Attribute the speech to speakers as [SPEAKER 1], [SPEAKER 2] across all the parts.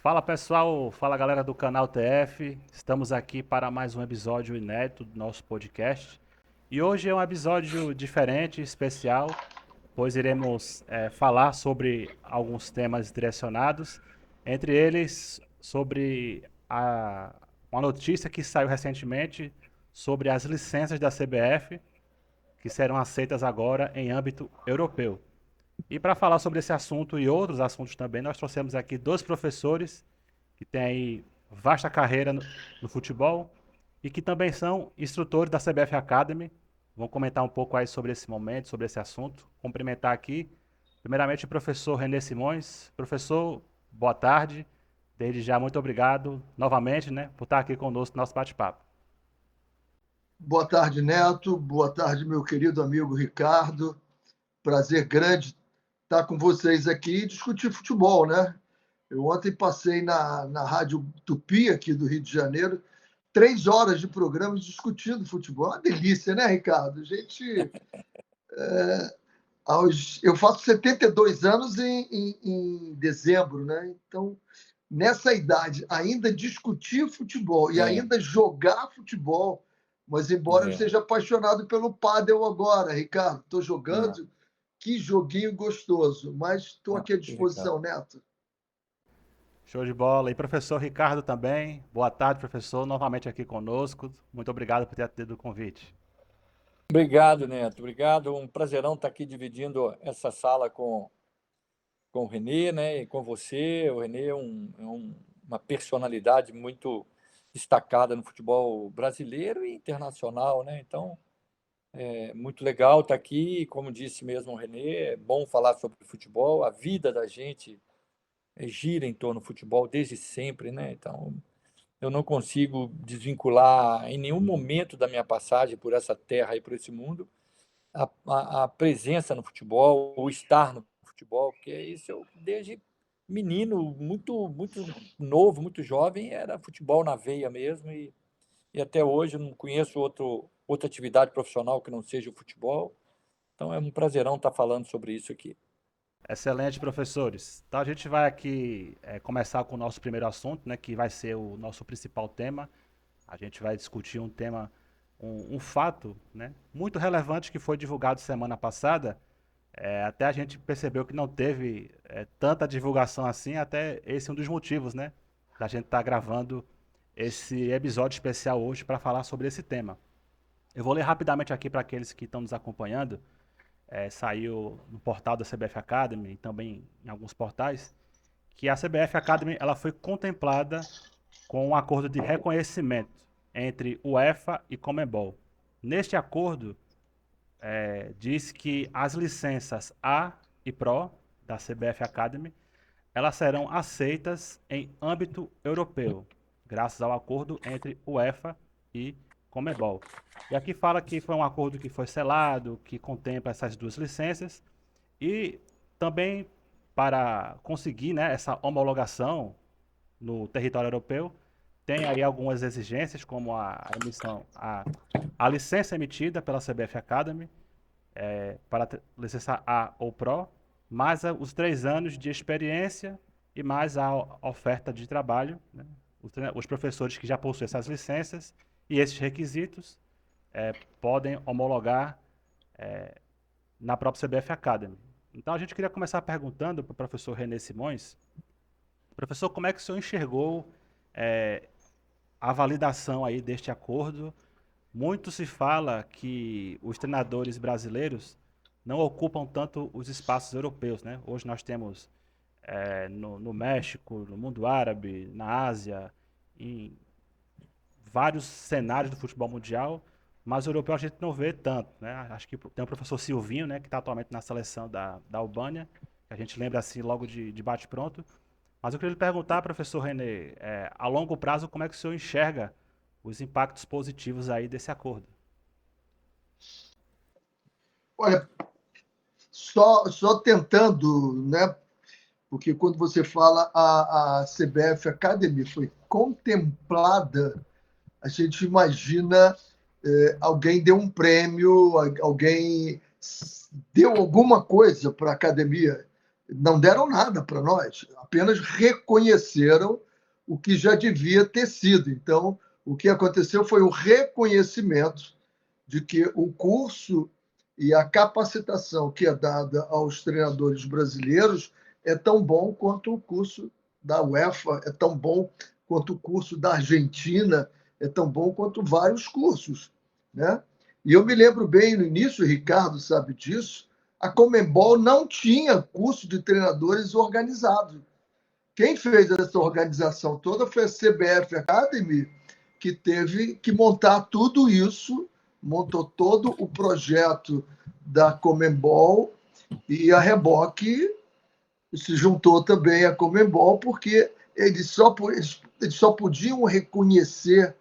[SPEAKER 1] Fala pessoal, fala galera do canal TF. Estamos aqui para mais um episódio inédito do nosso podcast. E hoje é um episódio diferente, especial, pois iremos falar sobre alguns temas direcionados, entre eles sobre uma notícia que saiu recentemente sobre as licenças da CBF, que serão aceitas agora em âmbito europeu. E para falar sobre esse assunto e outros assuntos também, nós trouxemos aqui dois professores que têm aí vasta carreira no futebol e que também são instrutores da CBF Academy. Vão comentar um pouco aí sobre esse momento, sobre esse assunto. Cumprimentar aqui, primeiramente, o professor René Simões. Professor, boa tarde. Desde já, muito obrigado novamente, né, por estar aqui conosco no nosso bate-papo.
[SPEAKER 2] Boa tarde, Neto. Boa tarde, meu querido amigo Ricardo. Prazer grande estar com vocês aqui e discutir futebol, né? Eu ontem passei na Rádio Tupi, aqui do Rio de Janeiro, 3 horas de programa discutindo futebol. Uma delícia, né, Ricardo? Eu faço 72 anos em dezembro, né? Então, nessa idade, ainda discutir futebol e
[SPEAKER 3] É,
[SPEAKER 2] ainda jogar futebol, mas embora eu
[SPEAKER 3] é,
[SPEAKER 2] seja apaixonado pelo pádel agora, Ricardo, estou
[SPEAKER 3] é.
[SPEAKER 2] jogando, que joguinho gostoso, mas estou
[SPEAKER 3] Ah,
[SPEAKER 2] aqui à
[SPEAKER 3] que legal.
[SPEAKER 2] disposição, Neto.
[SPEAKER 1] Show de bola. E professor Ricardo também. Boa tarde, professor, novamente aqui conosco. Muito obrigado por ter atendido o convite.
[SPEAKER 3] Obrigado, Neto. Obrigado. Um prazerão estar aqui dividindo essa sala com o Renê, né? E com você. O Renê uma personalidade muito destacada no futebol brasileiro e internacional, né? Então, é muito legal estar aqui. Como disse mesmo o Renê, é bom falar sobre futebol. A vida da gente gira em torno do futebol desde sempre, né? Então, eu não consigo desvincular em nenhum momento da minha passagem por essa terra e por esse mundo a presença no futebol, o estar no futebol, porque isso eu, desde menino, muito novo, muito jovem, era futebol na veia mesmo, e até hoje eu não conheço outra atividade profissional que não seja o futebol. Então é um prazerão estar falando sobre isso aqui.
[SPEAKER 1] Excelente, professores. Então a gente vai aqui começar com o nosso primeiro assunto, né, que vai ser o nosso principal tema. A gente vai discutir um tema, um fato, né, muito relevante que foi divulgado semana passada. Até a gente percebeu que não teve tanta divulgação assim, até esse é um dos motivos, né, da gente estar gravando esse episódio especial hoje para falar sobre esse tema. Eu vou ler rapidamente aqui para aqueles que estão nos acompanhando. Saiu no portal da CBF Academy e também em alguns portais, que a CBF Academy ela foi contemplada com um acordo de reconhecimento entre UEFA e Conmebol. Neste acordo, diz que as licenças A e Pro da CBF Academy elas serão aceitas em âmbito europeu, graças ao acordo entre UEFA e Conmebol. E aqui fala que foi um acordo que foi selado, que contempla essas duas licenças e também para conseguir, né, essa homologação no território europeu, tem aí algumas exigências, como a licença emitida pela CBF Academy para licença A ou Pro, mais os 3 anos de experiência e mais a oferta de trabalho. Né? Os professores que já possuem essas licenças e esses requisitos podem homologar na própria CBF Academy. Então a gente queria começar perguntando para o professor René Simões, professor, como é que o senhor enxergou a validação aí deste acordo? Muito se fala que os treinadores brasileiros não ocupam tanto os espaços europeus, né? Hoje nós temos no México, no mundo árabe, na Ásia, em vários cenários do futebol mundial, mas o europeu a gente não vê tanto, né? Acho que tem o professor Silvinho, né, que está atualmente na seleção da Albânia, que a gente lembra assim logo de bate-pronto. Mas eu queria lhe perguntar, professor René, a longo prazo, como é que o senhor enxerga os impactos positivos aí desse acordo?
[SPEAKER 2] Olha, só tentando, né? Porque quando você fala a CBF Academy foi contemplada, a gente imagina alguém deu um prêmio, alguém deu alguma coisa para a academia. Não deram nada para nós, apenas reconheceram o que já devia ter sido. Então, o que aconteceu foi o reconhecimento de que o curso e a capacitação que é dada aos treinadores brasileiros é tão bom quanto o curso da UEFA, é tão bom quanto o curso da Argentina, é tão bom quanto vários cursos, né? E eu me lembro bem no início, o Ricardo sabe disso, a Conmebol não tinha curso de treinadores organizado. Quem fez essa organização toda foi a CBF Academy, que teve que montar tudo isso, montou todo o projeto da Conmebol, e a Reboque se juntou também à Conmebol, porque eles só podiam reconhecer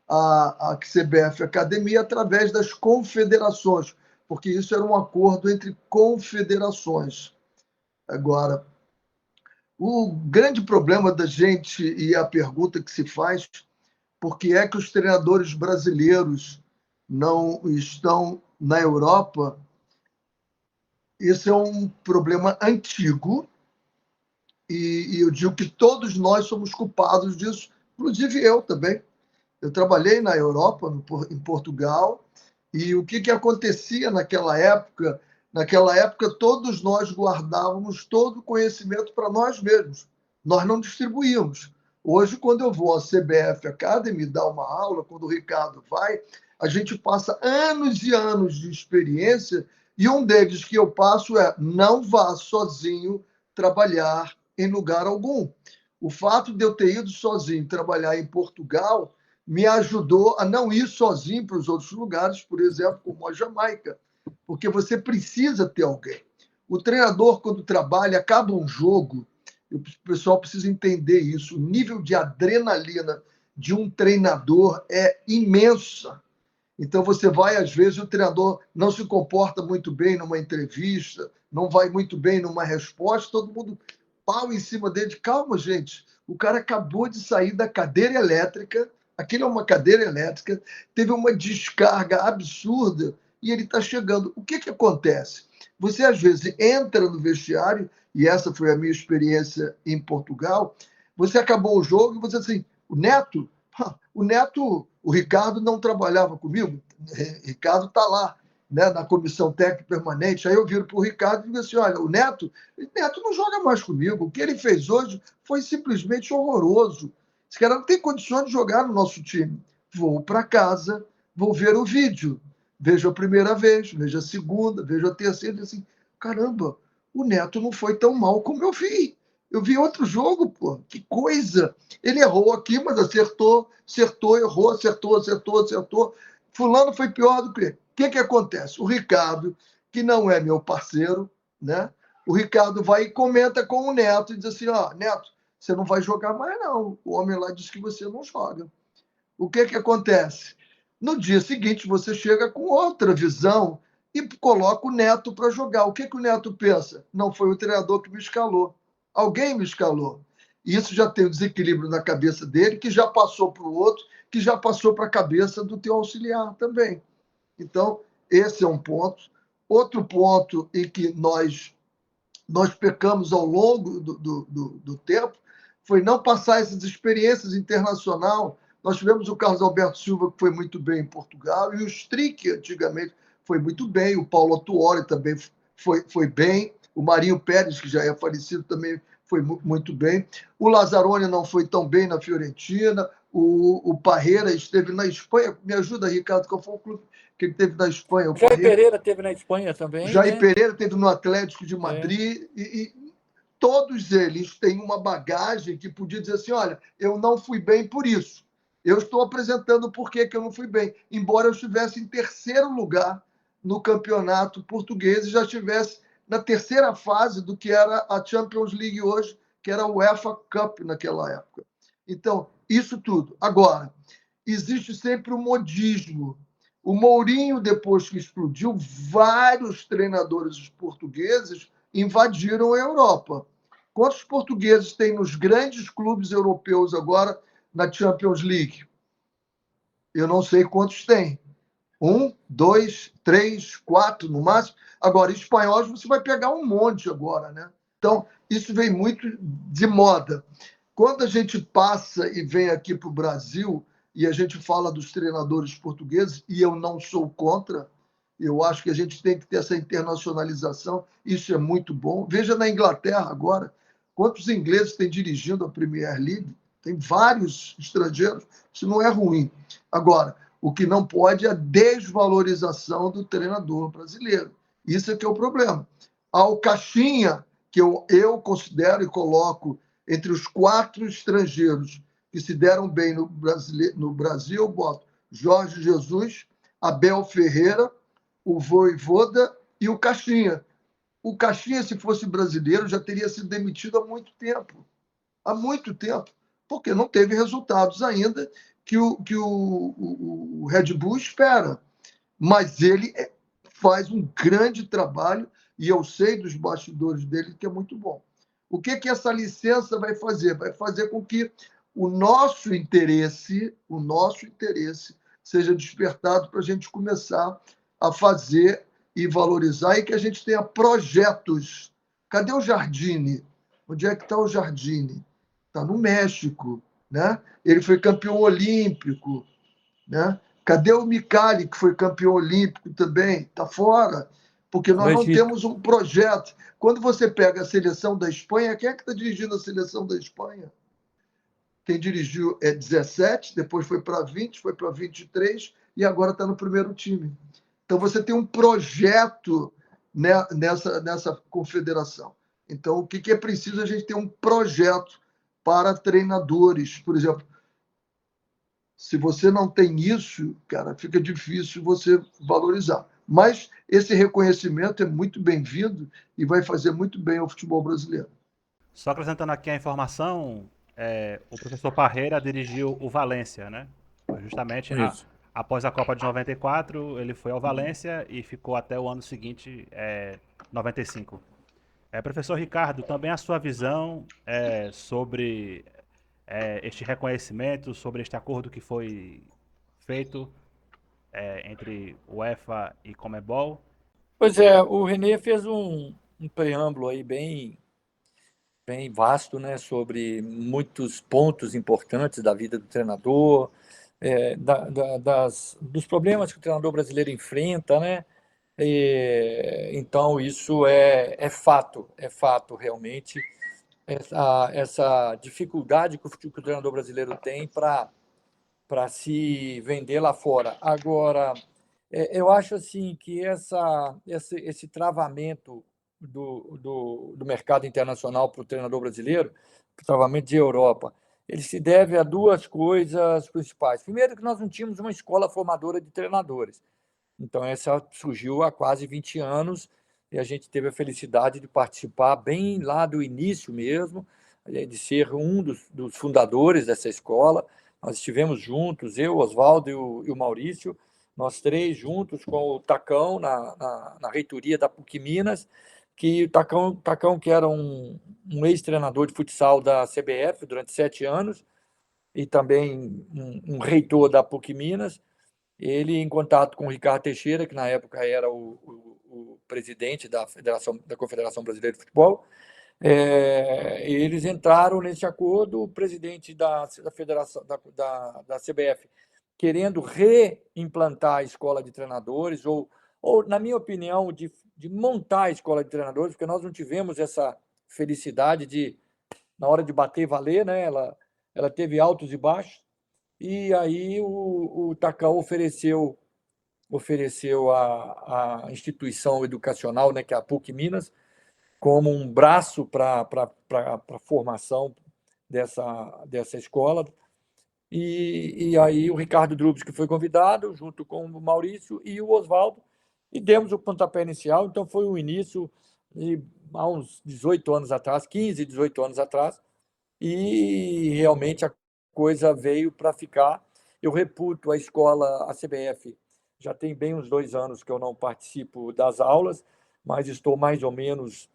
[SPEAKER 2] a CBF Academia através das confederações, porque isso era um acordo entre confederações. Agora, o grande problema da gente, e a pergunta que se faz, por que é que os treinadores brasileiros não estão na Europa? Esse é um problema antigo, e eu digo que todos nós somos culpados disso, inclusive eu também. Eu trabalhei na Europa, em Portugal, e o que acontecia naquela época? Naquela época, todos nós guardávamos todo o conhecimento para nós mesmos. Nós não distribuímos. Hoje, quando eu vou à CBF Academy dar uma aula, quando o Ricardo vai, a gente passa anos e anos de experiência, e um deles que eu passo é: não vá sozinho trabalhar em lugar algum. O fato de eu ter ido sozinho trabalhar em Portugal me ajudou a não ir sozinho para os outros lugares, por exemplo, como a Jamaica, porque você precisa ter alguém. O treinador, quando trabalha, acaba um jogo, o pessoal precisa entender isso, o nível de adrenalina de um treinador é imensa. Então, você vai, às vezes, o treinador não se comporta muito bem numa entrevista, não vai muito bem numa resposta, todo mundo pau em cima dele. Calma, gente, o cara acabou de sair da cadeira elétrica, aquilo é uma cadeira elétrica, teve uma descarga absurda e ele está chegando. O que acontece? Você, às vezes, entra no vestiário, e essa foi a minha experiência em Portugal, você acabou o jogo e você assim, o Neto, o Ricardo não trabalhava comigo, o Ricardo está lá, né, na comissão técnica permanente. Aí eu viro para o Ricardo e digo assim: olha, o Neto não joga mais comigo. O que ele fez hoje foi simplesmente horroroso. Esse cara não tem condições de jogar no nosso time. Vou para casa, vou ver o vídeo. Vejo a primeira vez, vejo a segunda, vejo a terceira, e assim, caramba, o Neto não foi tão mal como eu vi. Eu vi outro jogo, pô, que coisa. Ele errou aqui, mas acertou, errou, acertou. Fulano foi pior do que ele. O que acontece? O Ricardo, que não é meu parceiro, né? O Ricardo vai e comenta com o Neto e diz assim: ó, Neto, você não vai jogar mais, não. O homem lá disse que você não joga. O que acontece? No dia seguinte, você chega com outra visão e coloca o Neto para jogar. O que o Neto pensa? Não foi o treinador que me escalou. Alguém me escalou. E isso já tem um desequilíbrio na cabeça dele, que já passou para o outro, que já passou para a cabeça do teu auxiliar também. Então, esse é um ponto. Outro ponto em que nós pecamos ao longo do tempo foi não passar essas experiências internacional. Nós tivemos o Carlos Alberto Silva, que foi muito bem em Portugal, e o Strick, antigamente, foi muito bem, o Paulo Autuori também foi bem, o Marinho Pérez, que já é falecido, também foi muito bem. O Lazzaroni não foi tão bem na Fiorentina, o Parreira esteve na Espanha. Me ajuda, Ricardo, qual foi o clube que ele teve na Espanha?
[SPEAKER 3] O Jair Pereira teve na Espanha também,
[SPEAKER 2] Jair
[SPEAKER 3] né?
[SPEAKER 2] Pereira teve no Atlético de Madrid, e todos eles têm uma bagagem que podia dizer assim: olha, eu não fui bem por isso. Eu estou apresentando por que eu não fui bem, embora eu estivesse em terceiro lugar no campeonato português e já estivesse na terceira fase do que era a Champions League hoje, que era a UEFA Cup naquela época. Então, isso tudo. Agora, existe sempre o modismo. O Mourinho, depois que explodiu, vários treinadores portugueses invadiram a Europa. Quantos portugueses tem nos grandes clubes europeus agora na Champions League? Eu não sei quantos tem. 1, 2, 3, 4 no máximo. Agora, espanhóis você vai pegar um monte agora, né? Então, isso vem muito de moda. Quando a gente passa e vem aqui para o Brasil e a gente fala dos treinadores portugueses, e eu não sou contra, eu acho que a gente tem que ter essa internacionalização, isso é muito bom. Veja na Inglaterra agora, quantos ingleses têm dirigindo a Premier League? Tem vários estrangeiros, isso não é ruim. Agora, o que não pode é a desvalorização do treinador brasileiro. Isso é que é o problema. Ao Caixinha, que eu considero e coloco entre os 4 estrangeiros que se deram bem no Brasil, eu boto Jorge Jesus, Abel Ferreira, o Vojvoda e o Caixinha. O Caixinha, se fosse brasileiro, já teria sido demitido há muito tempo. Há muito tempo. Porque não teve resultados ainda que o Red Bull espera. Mas ele faz um grande trabalho e eu sei dos bastidores dele que é muito bom. O que essa licença vai fazer? Vai fazer com que o nosso interesse seja despertado para a gente começar a fazer e valorizar e que a gente tenha projetos. Cadê o Jardine? Onde é que está o Jardine? Está no México, né? Ele foi campeão olímpico, né? Cadê o Micali, que foi campeão olímpico também? Está fora, porque nós não temos um projeto. Quando você pega a seleção da Espanha, quem é que está dirigindo a seleção da Espanha? Quem dirigiu é 17, depois foi para 20, foi para 23 e agora está no primeiro time. Então você tem um projeto nessa confederação. Então o que é preciso? A gente ter um projeto para treinadores. Por exemplo, se você não tem isso, cara, fica difícil você valorizar. Mas esse reconhecimento é muito bem-vindo e vai fazer muito bem ao futebol brasileiro.
[SPEAKER 1] Só acrescentando aqui a informação, o professor Parreira dirigiu o Valência, né? Justamente após a Copa de 94, ele foi ao Valência e ficou até o ano seguinte, 95. Professor Ricardo, também a sua visão sobre este reconhecimento, sobre este acordo que foi feito entre UEFA e Conmebol?
[SPEAKER 3] Pois é, o René fez um preâmbulo aí bem vasto, né, sobre muitos pontos importantes da vida do treinador, dos problemas que o treinador brasileiro enfrenta, né? Então isso é fato realmente, essa dificuldade que o treinador brasileiro tem para se vender lá fora. Agora, eu acho assim que esse travamento do mercado internacional para o treinador brasileiro, o travamento de Europa, ele se deve a 2 coisas principais. Primeiro, que nós não tínhamos uma escola formadora de treinadores. Então, essa surgiu há quase 20 anos e a gente teve a felicidade de participar bem lá do início mesmo, de ser um dos fundadores dessa escola. Nós estivemos juntos, eu, Oswaldo e o Maurício, nós 3 juntos com o Tacão na reitoria da PUC Minas, que o Tacão que era um ex-treinador de futsal da CBF durante 7 anos e também um reitor da PUC Minas. Ele, em contato com o Ricardo Teixeira, que na época era o presidente da Confederação Brasileira de Futebol, eles entraram nesse acordo, o presidente da Federação da CBF querendo reimplantar a escola de treinadores, ou na minha opinião, de montar a escola de treinadores, porque nós não tivemos essa felicidade de, na hora de bater e valer, né? Ela teve altos e baixos, e aí o Tacão ofereceu a instituição educacional, né, que é a PUC Minas, como um braço para a formação dessa escola. E aí o Ricardo Drubs, que foi convidado, junto com o Maurício e o Oswaldo, e demos o pontapé inicial. Então foi o início há uns 18 anos atrás, 15, 18 anos atrás, e realmente a coisa veio para ficar. Eu reputo a escola, a CBF, já tem bem uns 2 anos que eu não participo das aulas, mas estou mais ou menos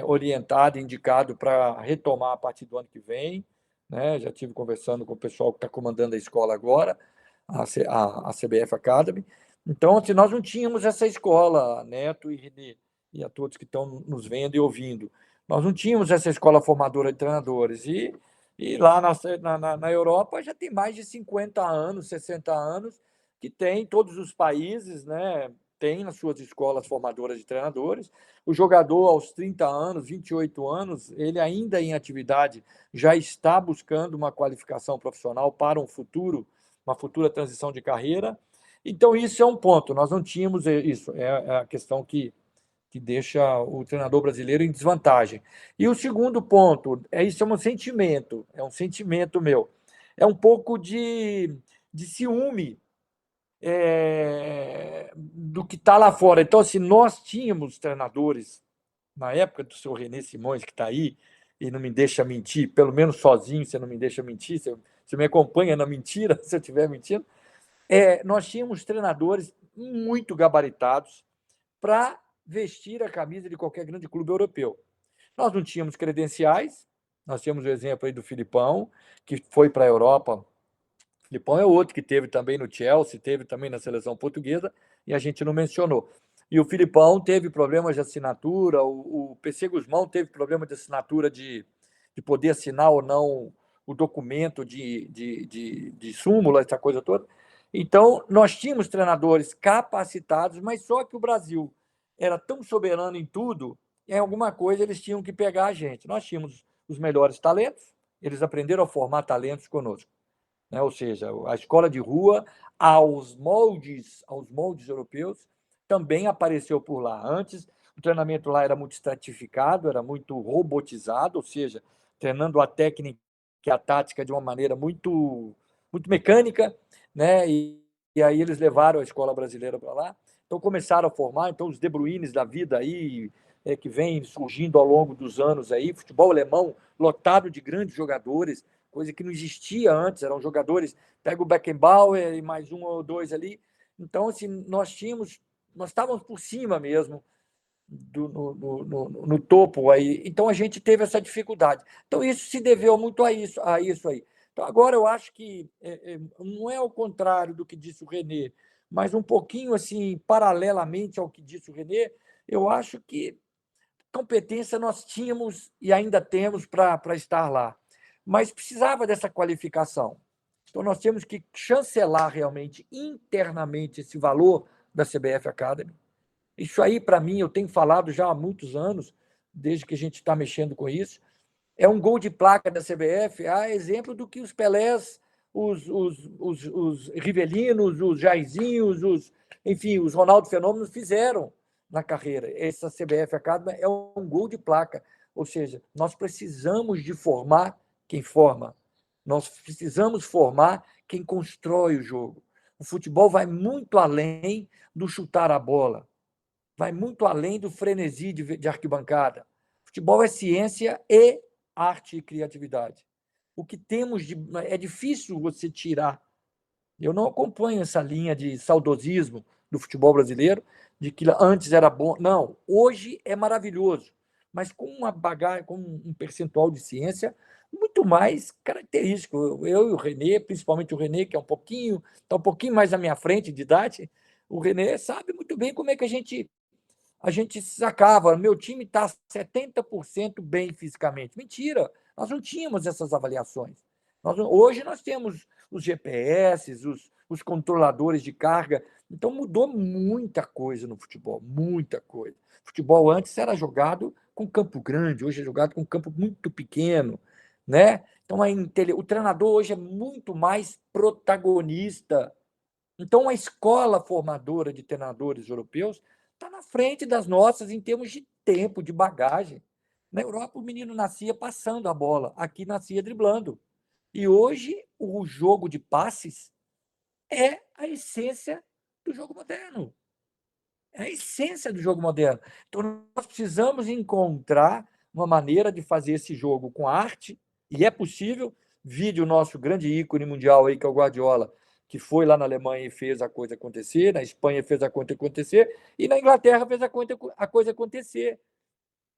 [SPEAKER 3] orientado, indicado para retomar a partir do ano que vem, né? Já estive conversando com o pessoal que está comandando a escola agora, a CBF Academy. Então, assim, nós não tínhamos essa escola, Neto e Renê, e a todos que estão nos vendo e ouvindo. Nós não tínhamos essa escola formadora de treinadores. E lá na Europa já tem mais de 50 anos, 60 anos, que tem todos os países, né, tem nas suas escolas formadoras de treinadores. O jogador, aos 30 anos, 28 anos, ele ainda em atividade, já está buscando uma qualificação profissional para um futuro, uma futura transição de carreira. Então, isso é um ponto. Nós não tínhamos isso. É a questão que deixa o treinador brasileiro em desvantagem. E o segundo ponto, isso é um sentimento meu. É um pouco de ciúme do que está lá fora. Então, assim, nós tínhamos treinadores, na época do senhor René Simões, que está aí, e não me deixa mentir, pelo menos sozinho você não me deixa mentir, você me acompanha na mentira, se eu estiver mentindo. Nós tínhamos treinadores muito gabaritados para vestir a camisa de qualquer grande clube europeu. Nós não tínhamos credenciais, nós tínhamos o exemplo aí do Filipão, que foi para a Europa. O Filipão é outro que teve também no Chelsea, teve também na seleção portuguesa, e a gente não mencionou. E o Filipão teve problemas de assinatura, o PC Guzmão teve problema de assinatura de poder assinar ou não o documento de súmula, essa coisa toda. Então, nós tínhamos treinadores capacitados, mas só que o Brasil era tão soberano em tudo, em alguma coisa eles tinham que pegar a gente. Nós tínhamos os melhores talentos, eles aprenderam a formar talentos conosco, né? Ou seja, a escola de rua, aos moldes europeus, também apareceu por lá. Antes, o treinamento lá era muito estratificado, era muito robotizado, ou seja, treinando a técnica e a tática de uma maneira muito, muito mecânica, né? E aí eles levaram a escola brasileira para lá. Então começaram a formar, então os De Bruynes da vida aí, que vem surgindo ao longo dos anos aí, futebol alemão lotado de grandes jogadores, coisa que não existia antes, eram jogadores, pega o Beckenbauer e mais um ou dois ali. Então, assim, nós estávamos por cima mesmo, no topo aí. Então, a gente teve essa dificuldade. Então, isso se deveu muito a isso aí. Então, agora eu acho que não é o contrário do que disse o René, mas um pouquinho assim, paralelamente ao que disse o René, eu acho que competência nós tínhamos e ainda temos para estar lá, mas precisava dessa qualificação. Então, nós temos que chancelar realmente internamente esse valor da CBF Academy. Isso aí, para mim, eu tenho falado já há muitos anos, desde que a gente está mexendo com isso, é um gol de placa da CBF, a exemplo do que os Pelés, os Rivelinos, os Jairzinhos, enfim, os Ronaldo Fenômenos fizeram na carreira. Essa CBF Academy é um gol de placa. Ou seja, nós precisamos de formar quem forma. Nós precisamos formar quem constrói o jogo. O futebol vai muito além do chutar a bola, vai muito além do frenesi de arquibancada. Futebol é ciência e arte e criatividade. O que temos é difícil você tirar. Eu não acompanho essa linha de saudosismo do futebol brasileiro, de que antes era bom. Não, hoje é maravilhoso, mas com uma bagagem, com um percentual de ciência muito mais característico. Eu e o René, principalmente o René, que está um pouquinho mais à minha frente de idade, o René sabe muito bem como é que a gente sacava, meu time está 70% bem fisicamente. Mentira, nós não tínhamos essas avaliações. Hoje nós temos os GPS, os controladores de carga. Então mudou muita coisa no futebol, muita coisa. Futebol antes era jogado com campo grande, hoje é jogado com campo muito pequeno, né? Então o treinador hoje é muito mais protagonista. Então a escola formadora de treinadores europeus está na frente das nossas em termos de tempo, de bagagem. Na Europa, o menino nascia passando a bola, aqui nascia driblando. E hoje, o jogo de passes é a essência do jogo moderno. É a essência do jogo moderno. Então, nós precisamos encontrar uma maneira de fazer esse jogo com arte, e é possível. Vide o nosso grande ícone mundial aí, que é o Guardiola, que foi lá na Alemanha e fez a coisa acontecer, na Espanha fez a coisa acontecer, e na Inglaterra fez a coisa acontecer,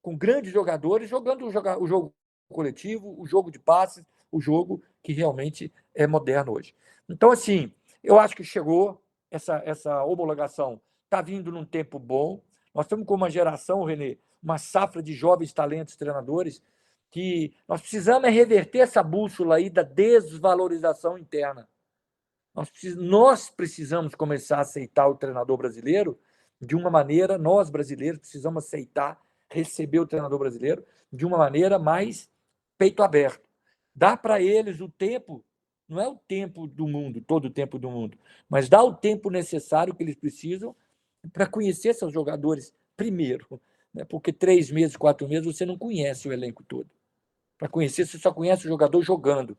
[SPEAKER 3] com grandes jogadores jogando o jogo coletivo, o jogo de passes, o jogo que realmente é moderno hoje. Então, assim, eu acho que chegou essa homologação, está vindo num tempo bom. Nós estamos com uma geração, René, uma safra de jovens talentos treinadores, que nós precisamos reverter essa bússola aí da desvalorização interna. Nós precisamos começar a aceitar o treinador brasileiro de uma maneira, nós brasileiros precisamos aceitar, receber o treinador brasileiro de uma maneira mais peito aberto. Dá para eles o tempo, não é o tempo do mundo, todo o tempo do mundo, mas dá o tempo necessário que eles precisam para conhecer seus jogadores primeiro, né? Porque 3 meses, 4 meses, você não conhece o elenco todo. Para conhecer, você só conhece o jogador jogando.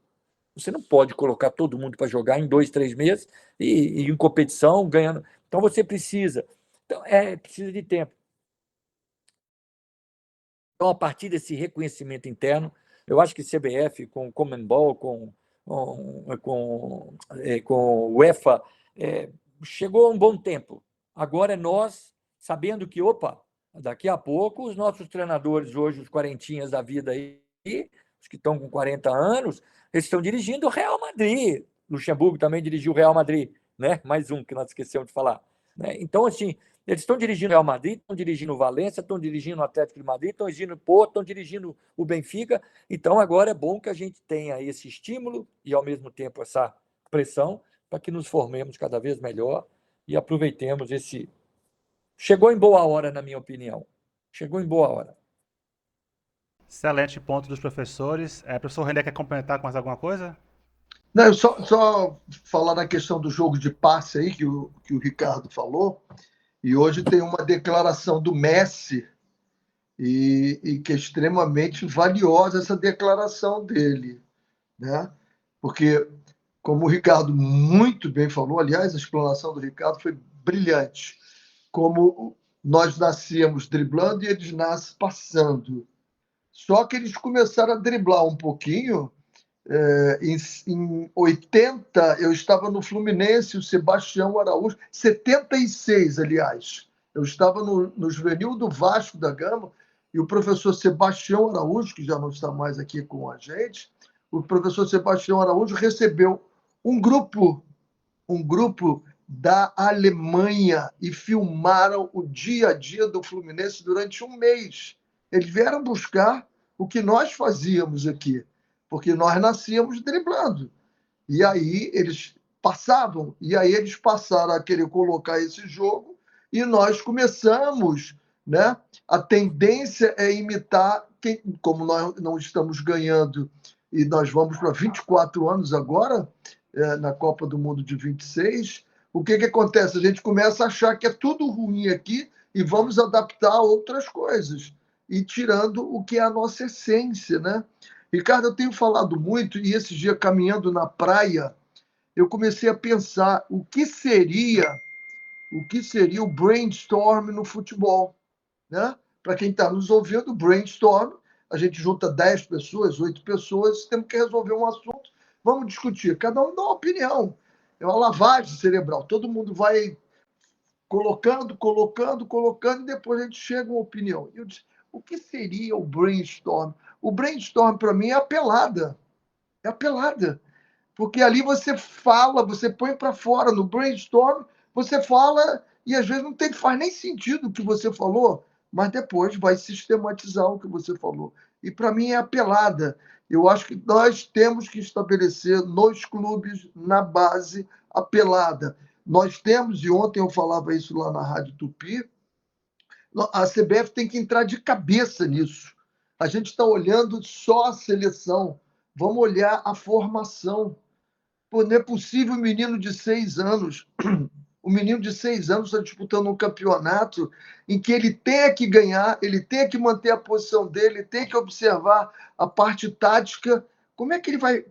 [SPEAKER 3] Você não pode colocar todo mundo para jogar em 2, 3 meses e em competição, ganhando. Então, você precisa. Então, precisa de tempo. Então, a partir desse reconhecimento interno, eu acho que CBF, com Conmebol, com UEFA, chegou a um bom tempo. Agora é nós, sabendo que, daqui a pouco, os nossos treinadores hoje, os quarentinhas da vida aí, os que estão com 40 anos, eles estão dirigindo o Real Madrid. Luxemburgo também dirigiu o Real Madrid, né? Mais um que nós esquecemos de falar. Né? Então, assim, eles estão dirigindo o Real Madrid, estão dirigindo o Valência, estão dirigindo o Atlético de Madrid, estão dirigindo o Porto, estão dirigindo o Benfica. Então, agora é bom que a gente tenha esse estímulo e, ao mesmo tempo, essa pressão para que nos formemos cada vez melhor e aproveitemos esse... Chegou em boa hora, na minha opinião. Chegou em boa hora.
[SPEAKER 1] Excelente ponto dos professores. Professor René, quer complementar com mais alguma coisa?
[SPEAKER 2] Não, só falar na questão do jogo de passe aí, que o Ricardo falou. E hoje tem uma declaração do Messi, e que é extremamente valiosa essa declaração dele, né? Porque, como o Ricardo muito bem falou, aliás, a explanação do Ricardo foi brilhante. Como nós nascíamos driblando e eles nascem passando. Só que eles começaram a driblar um pouquinho. Em 80, eu estava no Fluminense, o Sebastião Araújo, 76, aliás. Eu estava no juvenil do Vasco da Gama, e o professor Sebastião Araújo, que já não está mais aqui com a gente, o professor Sebastião Araújo recebeu um grupo da Alemanha e filmaram o dia a dia do Fluminense durante um mês. Eles vieram buscar o que nós fazíamos aqui, porque nós nascíamos driblando. E aí eles passavam, e aí eles passaram a querer colocar esse jogo, e nós começamos, né? A tendência é imitar, como nós não estamos ganhando, e nós vamos para 24 anos agora, na Copa do Mundo de 26, o que acontece? A gente começa a achar que é tudo ruim aqui e vamos adaptar a outras coisas, e tirando o que é a nossa essência, né? Ricardo, eu tenho falado muito, e esse dia caminhando na praia, eu comecei a pensar o que seria o brainstorm no futebol, né? Para quem está nos ouvindo, brainstorm, a gente junta 10 pessoas, 8 pessoas, temos que resolver um assunto, vamos discutir, cada um dá uma opinião, é uma lavagem cerebral, todo mundo vai colocando, e depois a gente chega a uma opinião. Eu disse, o que seria o brainstorm? O brainstorm, para mim, é a pelada. É a pelada. Porque ali você fala, você põe para fora. No brainstorm, você fala e às vezes não faz nem sentido o que você falou, mas depois vai sistematizar o que você falou. E para mim é a pelada. Eu acho que nós temos que estabelecer nos clubes, na base, a pelada. Nós temos, e ontem eu falava isso lá na Rádio Tupi, a CBF tem que entrar de cabeça nisso. A gente está olhando só a seleção, vamos olhar a formação. Pô, não é possível um menino de 6 anos, o menino de 6 anos está disputando um campeonato em que ele tenha que ganhar, ele tenha que manter a posição dele, tem que observar a parte tática. Como é que ele vai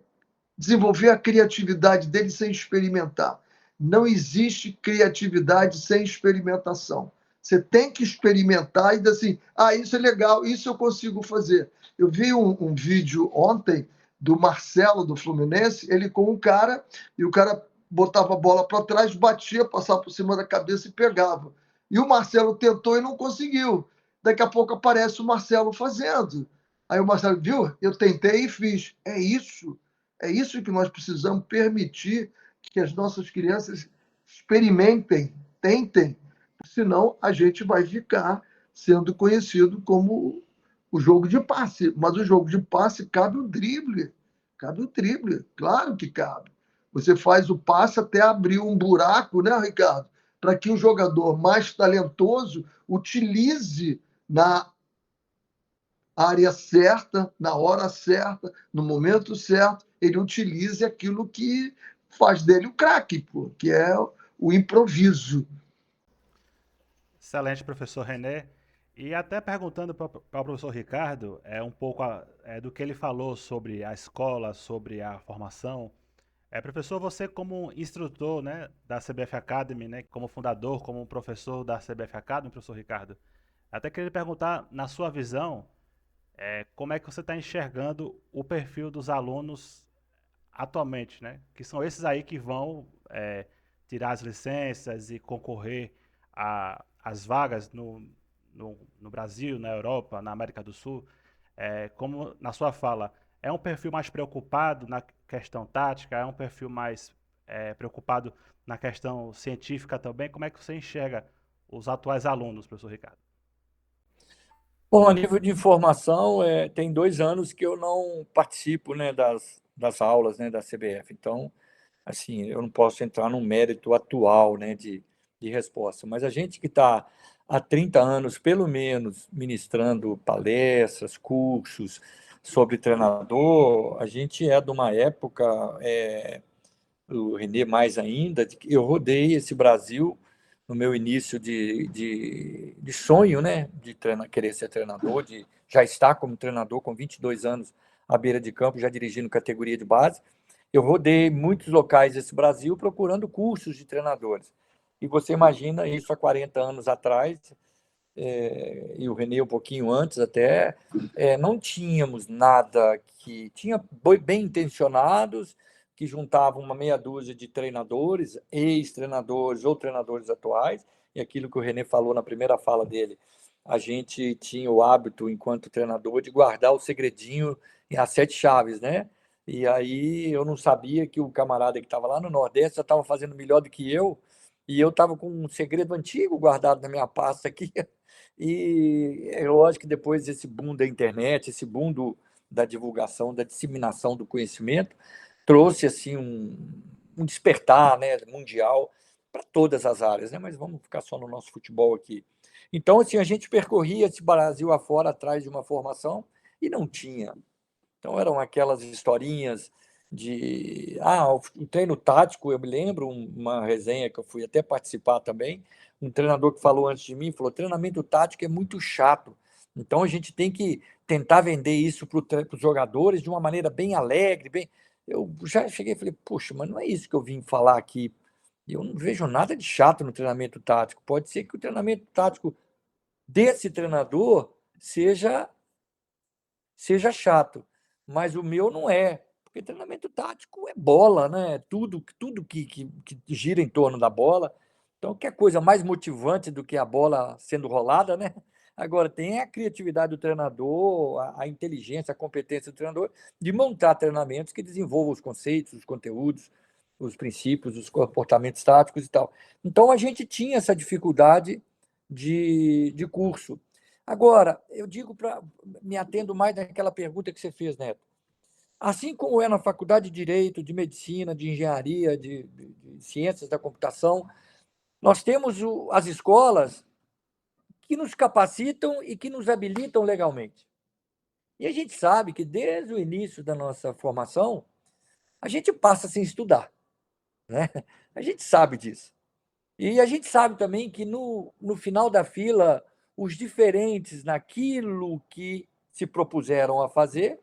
[SPEAKER 2] desenvolver a criatividade dele sem experimentar? Não existe criatividade sem experimentação. Você tem que experimentar e dizer assim, isso é legal, isso eu consigo fazer. Eu vi um vídeo ontem do Marcelo, do Fluminense, ele com um cara, e o cara botava a bola para trás, batia, passava por cima da cabeça e pegava. E o Marcelo tentou e não conseguiu. Daqui a pouco aparece o Marcelo fazendo. Aí o Marcelo, viu? Eu tentei e fiz. É isso que nós precisamos permitir que as nossas crianças experimentem, tentem, senão a gente vai ficar sendo conhecido como o jogo de passe. Mas o jogo de passe cabe o drible. Cabe o drible, claro que cabe. Você faz o passe até abrir um buraco, né, Ricardo? Para que o jogador mais talentoso utilize na área certa, na hora certa, no momento certo, ele utilize aquilo que faz dele o craque, que é o improviso.
[SPEAKER 1] Excelente, professor René. E até perguntando para o professor Ricardo, um pouco do que ele falou sobre a escola, sobre a formação. Professor, você como instrutor, né, da CBF Academy, né, como fundador, como professor da CBF Academy, professor Ricardo, até queria perguntar, na sua visão, como é que você está enxergando o perfil dos alunos atualmente, né? Que são esses aí que vão tirar as licenças e concorrer às vagas no Brasil, na Europa, na América do Sul. Como na sua fala, é um perfil mais preocupado na questão tática, é um perfil mais preocupado na questão científica também. Como é que você enxerga os atuais alunos, professor Ricardo?
[SPEAKER 3] Bom, a nível de informação, tem 2 anos que eu não participo, né, das aulas, né, da CBF. Então, assim, eu não posso entrar num mérito atual, né, de resposta. Mas a gente que está há 30 anos, pelo menos, ministrando palestras, cursos sobre treinador, a gente é de uma época, o Renê mais ainda, de que eu rodei esse Brasil no meu início de sonho, né, de querer ser treinador, de já estar como treinador com 22 anos à beira de campo, já dirigindo categoria de base. Eu rodei muitos locais desse Brasil procurando cursos de treinadores. E você imagina isso há 40 anos atrás, e o Renê um pouquinho antes até, não tínhamos nada que... Tinha bem intencionados, que juntavam uma meia dúzia de treinadores, ex-treinadores ou treinadores atuais, e aquilo que o Renê falou na primeira fala dele, a gente tinha o hábito, enquanto treinador, de guardar o segredinho e as 7 chaves, né? E aí eu não sabia que o camarada que estava lá no Nordeste já estava fazendo melhor do que eu, e eu estava com um segredo antigo guardado na minha pasta aqui. E é lógico que depois desse boom da internet, esse boom da divulgação, da disseminação do conhecimento, trouxe assim um despertar, né, mundial para todas as áreas, né? Mas vamos ficar só no nosso futebol aqui. Então, assim, a gente percorria esse Brasil afora atrás de uma formação e não tinha. Então, eram aquelas historinhas de... o treino tático, eu me lembro, uma resenha que eu fui até participar também, um treinador que falou antes de mim, falou, treinamento tático é muito chato, então a gente tem que tentar vender isso para os jogadores de uma maneira bem alegre, bem... Eu já cheguei e falei, poxa, mas não é isso que eu vim falar aqui. Eu não vejo nada de chato no treinamento tático. Pode ser que o treinamento tático desse treinador seja chato, mas o meu não é, porque treinamento tático é bola, né? Tudo que gira em torno da bola. Então, que é coisa mais motivante do que a bola sendo rolada, né? Agora, tem a criatividade do treinador, a inteligência, a competência do treinador de montar treinamentos que desenvolvam os conceitos, os conteúdos, os princípios, os comportamentos táticos e tal. Então, a gente tinha essa dificuldade de curso. Agora, eu digo me atendo mais naquela pergunta que você fez, Neto. Assim como é na faculdade de Direito, de Medicina, de Engenharia, de Ciências da Computação, nós temos as escolas que nos capacitam e que nos habilitam legalmente. E a gente sabe que desde o início da nossa formação, a gente passa sem estudar, né? A gente sabe disso. E a gente sabe também que no final da fila, os diferentes naquilo que se propuseram a fazer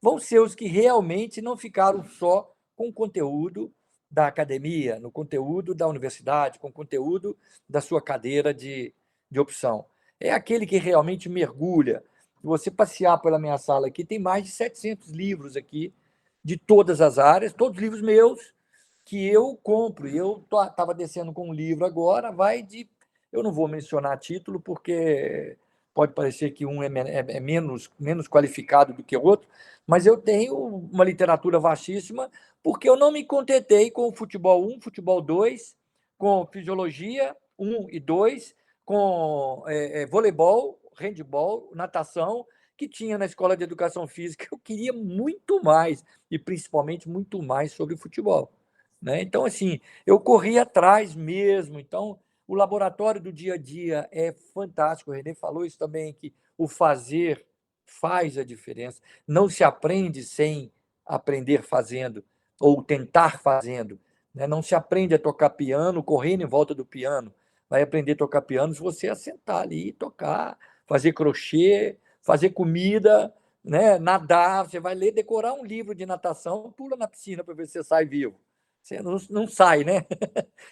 [SPEAKER 3] vão ser os que realmente não ficaram só com o conteúdo da academia, no conteúdo da universidade, com o conteúdo da sua cadeira de opção. É aquele que realmente mergulha. Se você passear pela minha sala aqui, tem mais de 700 livros aqui, de todas as áreas, todos livros meus, que eu compro. E eu estava descendo com um livro agora, eu não vou mencionar título, porque pode parecer que um é menos qualificado do que o outro, mas eu tenho uma literatura vastíssima, porque eu não me contentei com o futebol 1, futebol 2, com fisiologia 1 e 2, com voleibol, handebol, natação, que tinha na escola de educação física. Eu queria muito mais, e principalmente muito mais sobre futebol, né? Então, assim, eu corri atrás mesmo. Então, o laboratório do dia a dia é fantástico. O Renê falou isso também, que o fazer faz a diferença. Não se aprende sem aprender fazendo, ou tentar fazendo, né? Não se aprende a tocar piano correndo em volta do piano. Vai aprender a tocar piano se você assentar ali e tocar, fazer crochê, fazer comida, né? Nadar. Você vai ler, decorar um livro de natação, pula na piscina para ver se você sai vivo. Você não sai, né?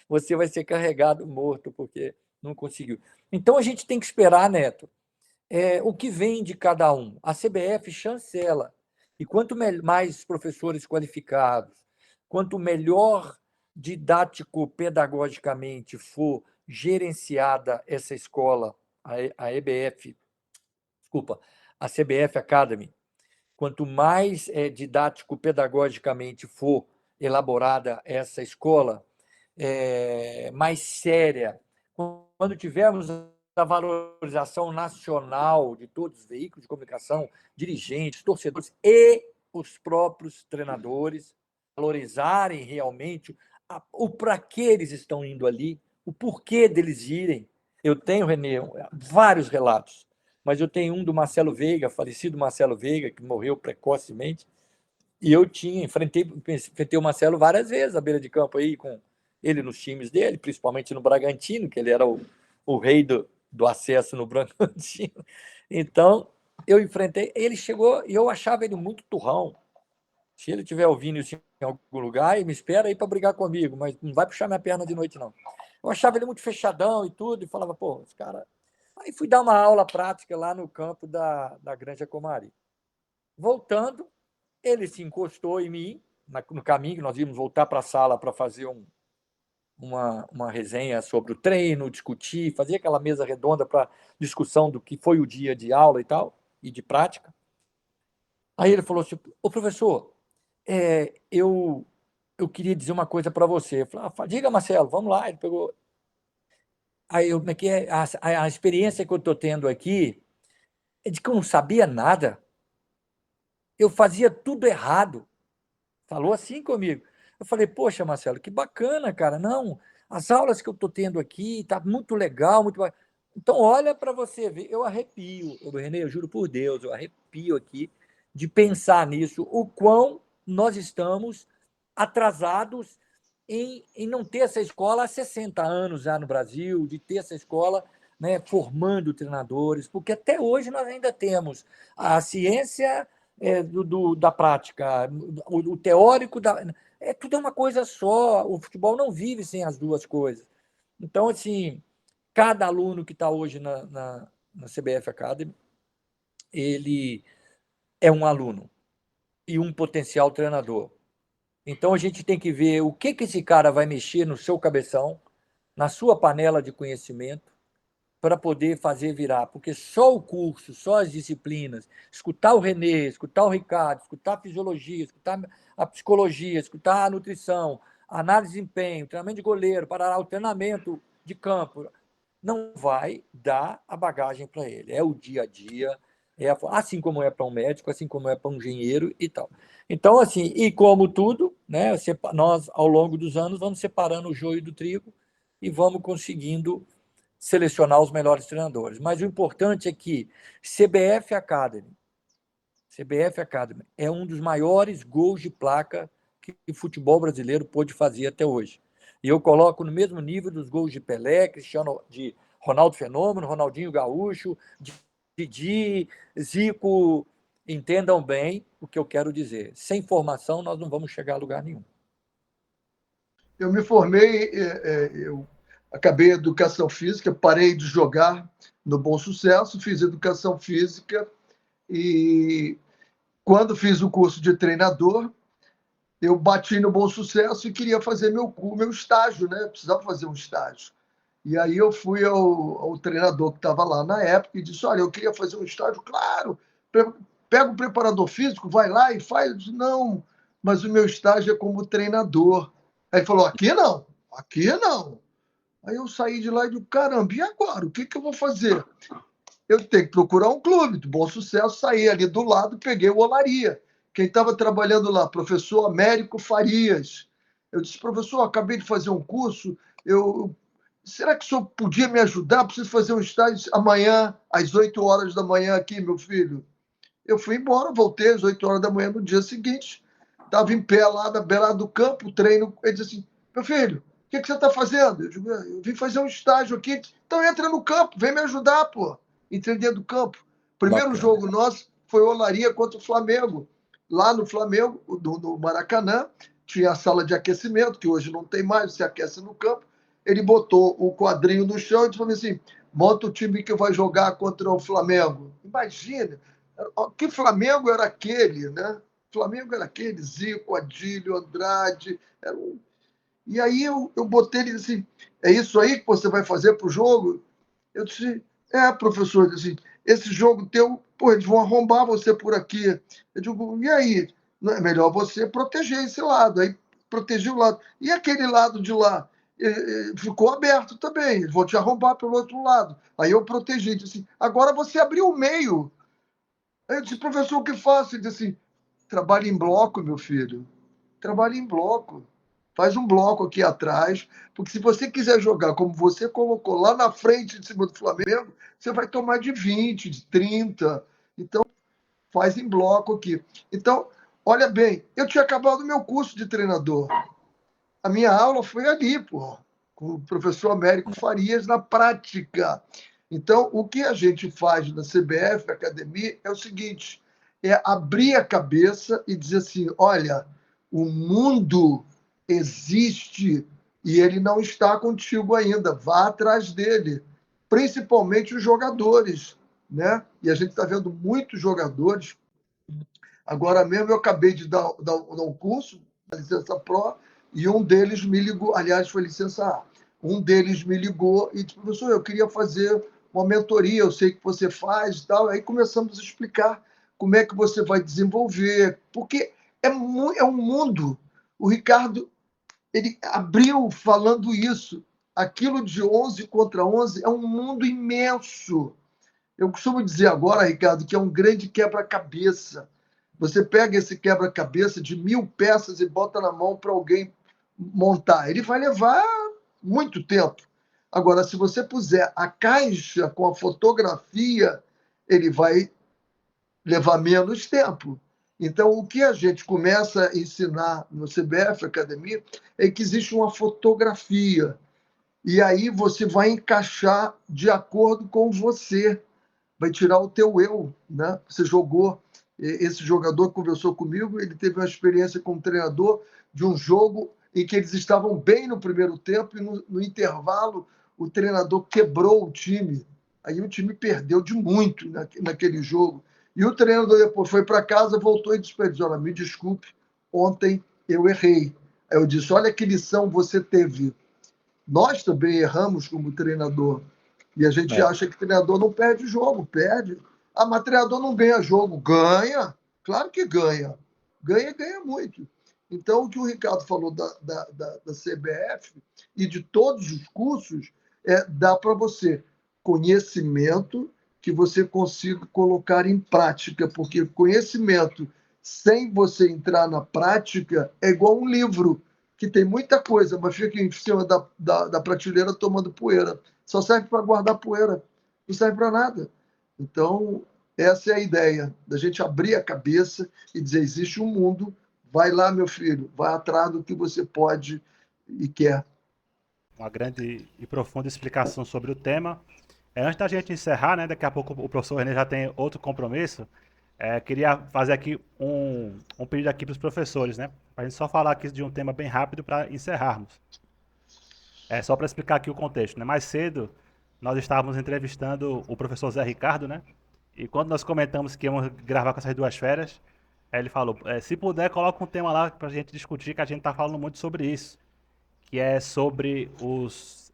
[SPEAKER 3] Você vai ser carregado morto porque não conseguiu. Então a gente tem que esperar, Neto, o que vem de cada um. A CBF chancela. E quanto mais professores qualificados, quanto melhor didático-pedagogicamente for gerenciada essa escola, a EBF, desculpa, a CBF Academy, quanto mais didático-pedagogicamente for elaborada essa escola, mais séria, quando tivermos a valorização nacional de todos os veículos de comunicação, dirigentes, torcedores e os próprios treinadores, valorizarem realmente o para que eles estão indo ali, o porquê deles irem. Eu tenho, Renê, vários relatos, mas eu tenho um do Marcelo Veiga, falecido Marcelo Veiga, que morreu precocemente, e eu enfrentei o Marcelo várias vezes à beira de campo aí, com ele nos times dele, principalmente no Bragantino, que ele era o rei do acesso no Bragantino. Então, eu enfrentei, ele chegou e eu achava ele muito turrão. Se ele estiver ouvindo isso em algum lugar, me espera aí para brigar comigo, mas não vai puxar minha perna de noite, não. Eu achava ele muito fechadão e tudo, e falava, pô, esse cara. Aí fui dar uma aula prática lá no campo da Granja Comari. Voltando, ele se encostou em mim, no caminho, nós íamos voltar para a sala para fazer uma resenha sobre o treino, discutir, fazer aquela mesa redonda para discussão do que foi o dia de aula e tal, e de prática. Aí ele falou assim, ô professor, eu queria dizer uma coisa para você. Eu falei, diga, Marcelo, vamos lá. Ele pegou. Aí como é que é? A experiência que eu estou tendo aqui é de que eu não sabia nada. Eu fazia tudo errado. Falou assim comigo. Eu falei, poxa, Marcelo, que bacana, cara. Não, as aulas que eu estou tendo aqui, tá muito legal, muito bacana. Então, olha para você ver, eu arrepio, Renê, eu juro por Deus, eu arrepio aqui de pensar nisso, o quão nós estamos atrasados em não ter essa escola há 60 anos já no Brasil, de ter essa escola, né, formando treinadores, porque até hoje nós ainda temos a ciência da prática, o teórico, tudo é uma coisa só. O futebol não vive sem as duas coisas. Então, assim, cada aluno que está hoje na CBF Academy, ele é um aluno e um potencial treinador. Então, a gente tem que ver o que esse cara vai mexer no seu cabeção, na sua panela de conhecimento, para poder fazer virar, porque só o curso, só as disciplinas, escutar o Renê, escutar o Ricardo, escutar a fisiologia, escutar a psicologia, escutar a nutrição, a análise de desempenho, treinamento de goleiro, para o treinamento de campo, não vai dar a bagagem para ele. É o dia a dia, assim como é para um médico, assim como é para um engenheiro e tal. Então, assim, e como tudo, né, nós, ao longo dos anos, vamos separando o joio do trigo e vamos conseguindo selecionar os melhores treinadores. Mas o importante é que CBF Academy é um dos maiores gols de placa que o futebol brasileiro pôde fazer até hoje. E eu coloco no mesmo nível dos gols de Pelé, Cristiano, de Ronaldo Fenômeno, Ronaldinho Gaúcho, Didi, Zico. Entendam bem o que eu quero dizer. Sem formação, nós não vamos chegar a lugar nenhum.
[SPEAKER 2] Eu me formei, eu acabei educação física, parei de jogar no Bom Sucesso, fiz educação física e quando fiz o curso de treinador, eu bati no Bom Sucesso e queria fazer meu estágio, né? Precisava fazer um estágio. E aí eu fui ao treinador que estava lá na época e disse, olha, eu queria fazer um estágio, claro, pega o preparador físico, vai lá e faz. Eu disse, não, mas o meu estágio é como treinador. Aí ele falou, aqui não. Aí eu saí de lá e digo, caramba, e agora? O que eu vou fazer? Eu tenho que procurar um clube de Bom Sucesso, saí ali do lado, peguei o Olaria. Quem estava trabalhando lá, professor Américo Farias. Eu disse, professor, acabei de fazer um curso, será que o senhor podia me ajudar? Preciso fazer um estágio amanhã, às 8 horas da manhã aqui, meu filho. Eu fui embora, voltei às 8 horas da manhã no dia seguinte, estava em pé lá na beira do campo, treino. Ele disse assim, meu filho, o que você está fazendo? Eu digo, eu vim fazer um estágio aqui. Então entra no campo, vem me ajudar, pô. Entrei dentro do campo. Primeiro
[SPEAKER 3] Bacana.
[SPEAKER 2] jogo nosso foi Olaria contra o Flamengo. Lá no Flamengo, no Maracanã, tinha a sala de aquecimento, que hoje não tem mais, se aquece no campo. Ele botou o quadrinho no chão e falou assim, monta o time que vai jogar contra o Flamengo. Imagina, que Flamengo era aquele, né? Flamengo era aquele, Zico, Adílio, Andrade. E aí eu botei ele assim, é isso aí que você vai fazer para o jogo? Eu disse, professor, assim, esse jogo teu, pô, eles vão arrombar você por aqui. Eu digo, e aí? Não é melhor você proteger esse lado. Aí protegi o lado. E aquele lado de lá? Ficou aberto também, eles vão te arrombar pelo outro lado. Aí eu protegi, disse assim, agora você abriu o meio. Aí eu disse, professor, o que faço? Ele disse assim, trabalhe em bloco, meu filho. Trabalhe em bloco. Faz um bloco aqui atrás, porque se você quiser jogar como você colocou lá na frente de cima do Flamengo, você vai tomar de 20, de 30. Então, faz em bloco aqui. Então, olha bem, eu tinha acabado o meu curso de treinador. A minha aula foi ali, pô, com o professor Américo Farias, na prática. Então, o que a gente faz na CBF, Academia, é o seguinte, é abrir a cabeça e dizer assim, olha, o mundo existe e ele não está contigo ainda, vá atrás dele, principalmente os jogadores, né? E a gente está vendo muitos jogadores. Agora mesmo eu acabei de dar um curso, a licença Pro, e um deles me ligou, aliás, foi licença A. Um deles me ligou e disse, professor, eu queria fazer uma mentoria, eu sei que você faz e tal. Aí começamos a explicar como é que você vai desenvolver, porque é um mundo. O Ricardo, ele abriu falando isso. Aquilo de 11 contra 11 é um mundo imenso. Eu costumo dizer agora, Ricardo, que é um grande quebra-cabeça. Você pega esse quebra-cabeça de 1000 peças e bota na mão para alguém montar. Ele vai levar muito tempo. Agora, se você puser a caixa com a fotografia, ele vai levar menos tempo. Então, o que a gente começa a ensinar no CBF Academia é que existe uma fotografia. E aí você vai encaixar de acordo com você. Vai tirar o teu eu, né? Você jogou, esse jogador conversou comigo, ele teve uma experiência como treinador de um jogo em que eles estavam bem no primeiro tempo e no intervalo o treinador quebrou o time. Aí o time perdeu de muito naquele jogo. E o treinador depois foi para casa, voltou e disse para eles, olha, me desculpe, ontem eu errei. Aí eu disse, olha que lição você teve. Nós também erramos como treinador. E a gente acha que treinador não perde jogo, perde. Ah, mas treinador não ganha jogo. Ganha, claro que ganha. Ganha e ganha muito. Então, o que o Ricardo falou da CBF e de todos os cursos, dá para você conhecimento que você consiga colocar em prática, porque conhecimento sem você entrar na prática é igual um livro, que tem muita coisa, mas fica em cima da prateleira tomando poeira. Só serve para guardar poeira, não serve para nada. Então, essa é a ideia, da gente abrir a cabeça e dizer, existe um mundo, vai lá, meu filho, vai atrás do que você pode e quer.
[SPEAKER 1] Uma grande e profunda explicação sobre o tema. Antes da gente encerrar, né, daqui a pouco o professor René já tem outro compromisso, queria fazer aqui um pedido aqui para os professores, né, para a gente só falar aqui de um tema bem rápido para encerrarmos. Só para explicar aqui o contexto, né, mais cedo nós estávamos entrevistando o professor Zé Ricardo, né, e quando nós comentamos que íamos gravar com essas duas férias, ele falou, se puder, coloca um tema lá para a gente discutir, que a gente está falando muito sobre isso, que é sobre os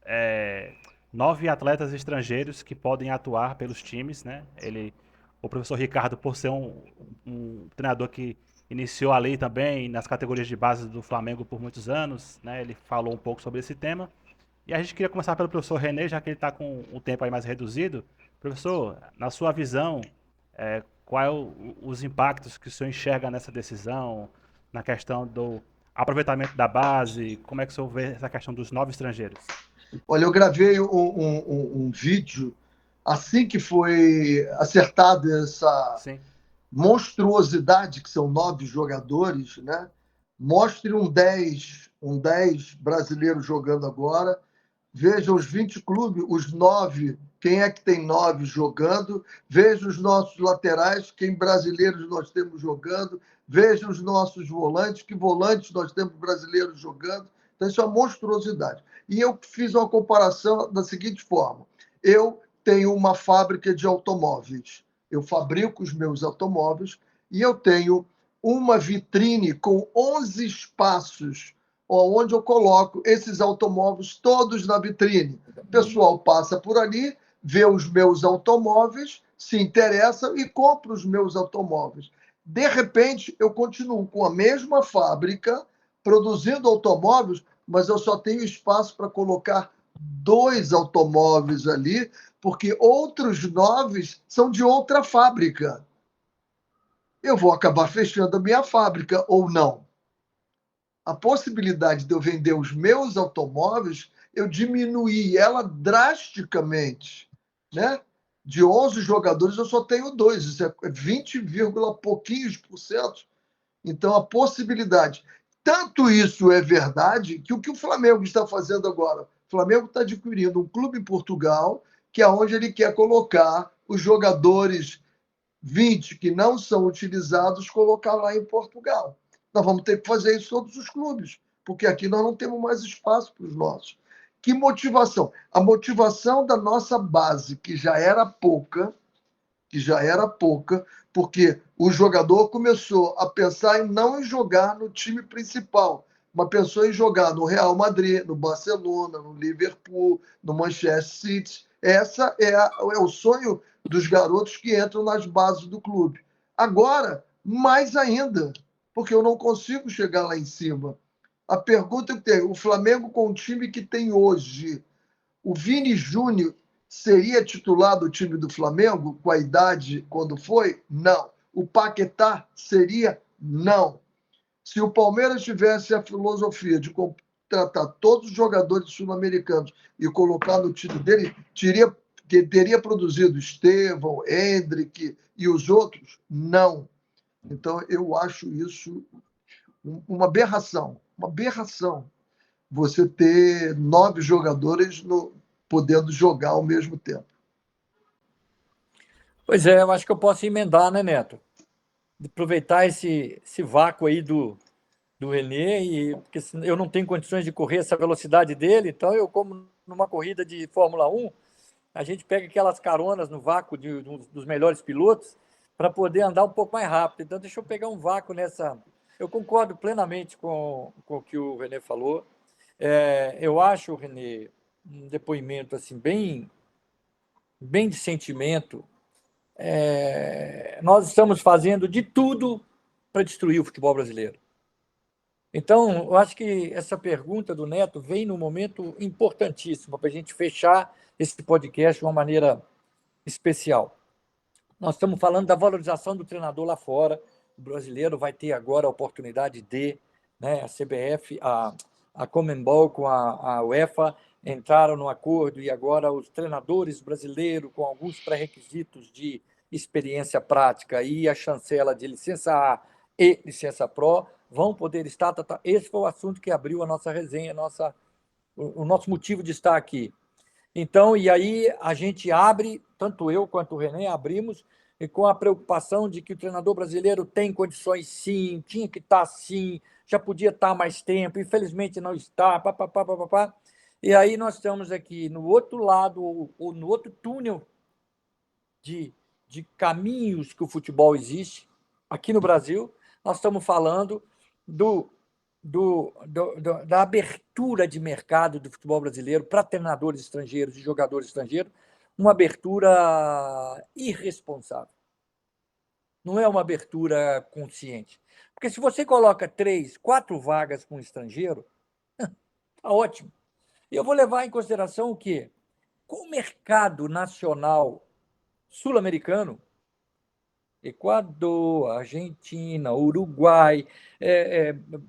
[SPEAKER 1] 9 atletas estrangeiros que podem atuar pelos times, né? O professor Ricardo, por ser um treinador que iniciou ali também nas categorias de base do Flamengo por muitos anos, né? Ele falou um pouco sobre esse tema. E a gente queria começar pelo professor René, já que ele está com o tempo aí mais reduzido. Professor, na sua visão, quais os impactos que o senhor enxerga nessa decisão, na questão do aproveitamento da base, como é que o senhor vê essa questão dos 9 estrangeiros?
[SPEAKER 2] Olha, eu gravei um vídeo assim que foi acertada essa
[SPEAKER 1] Sim.
[SPEAKER 2] monstruosidade que são 9 jogadores, né? Mostre um 10 brasileiro jogando agora. Veja os 20 clubes, os 9, quem é que tem 9 jogando. Veja os nossos laterais, quem brasileiros nós temos jogando. Veja os nossos volantes, que volantes nós temos brasileiros jogando. Então, isso é uma monstruosidade. E eu fiz uma comparação da seguinte forma: eu tenho uma fábrica de automóveis, eu fabrico os meus automóveis e eu tenho uma vitrine com 11 espaços onde eu coloco esses automóveis todos na vitrine. O pessoal passa por ali, vê os meus automóveis, se interessa e compra os meus automóveis. De repente, eu continuo com a mesma fábrica, produzindo automóveis, mas eu só tenho espaço para colocar 2 automóveis ali, porque outros 9 são de outra fábrica. Eu vou acabar fechando a minha fábrica ou não. A possibilidade de eu vender os meus automóveis, eu diminuí ela drasticamente, né? De 11 jogadores, eu só tenho 2, isso é 20, pouquinhos por cento. Então, a possibilidade. Tanto isso é verdade que o Flamengo está fazendo agora? O Flamengo está adquirindo um clube em Portugal, que é onde ele quer colocar os jogadores 20 que não são utilizados, colocar lá em Portugal. Nós vamos ter que fazer isso em todos os clubes, porque aqui nós não temos mais espaço para os nossos. Que motivação? A motivação da nossa base, que já era pouca, porque o jogador começou a pensar em não jogar no time principal, mas pensou em jogar no Real Madrid, no Barcelona, no Liverpool, no Manchester City. Essa é o sonho dos garotos que entram nas bases do clube. Agora, mais ainda, porque eu não consigo chegar lá em cima. A pergunta que tem, o Flamengo com o time que tem hoje, o Vini Júnior seria titular do time do Flamengo com a idade quando foi? Não. O Paquetá seria? Não. Se o Palmeiras tivesse a filosofia de contratar todos os jogadores sul-americanos e colocar no time dele, teria produzido Estevão, Hendrick e os outros? Não. Então, eu acho isso uma aberração. Uma aberração você ter 9 jogadores podendo jogar ao mesmo tempo.
[SPEAKER 3] Pois é, eu acho que eu posso emendar, né, Neto? Aproveitar esse vácuo aí do René, porque eu não tenho condições de correr essa velocidade dele, então eu, como numa corrida de Fórmula 1, a gente pega aquelas caronas no vácuo dos melhores pilotos para poder andar um pouco mais rápido. Então, deixa eu pegar um vácuo nessa. Eu concordo plenamente com o que o René falou. Eu acho, René, um depoimento assim bem de sentimento. Nós estamos fazendo de tudo para destruir o futebol brasileiro. Então, eu acho que essa pergunta do Neto vem num momento importantíssimo para a gente fechar esse podcast de uma maneira especial. Nós estamos falando da valorização do treinador lá fora. O brasileiro vai ter agora a oportunidade de, né, a CBF, a Conmebol com a UEFA entraram no acordo e agora os treinadores brasileiros com alguns pré-requisitos de experiência prática e a chancela de licença A e licença Pro vão poder estar. Esse foi o assunto que abriu a nossa resenha, o nosso motivo de estar aqui. Então, e aí a gente abre, tanto eu quanto o René abrimos, e com a preocupação de que o treinador brasileiro tem condições sim, tinha que estar sim, já podia estar mais tempo, infelizmente não está, papapá. E aí nós estamos aqui no outro lado, ou no outro túnel de caminhos que o futebol existe, aqui no Brasil, nós estamos falando da abertura de mercado do futebol brasileiro para treinadores estrangeiros e jogadores estrangeiros, uma abertura irresponsável. Não é uma abertura consciente. Porque se você coloca 3, 4 vagas com um estrangeiro, está ótimo. E eu vou levar em consideração o quê? Com o mercado nacional sul-americano, Equador, Argentina, Uruguai,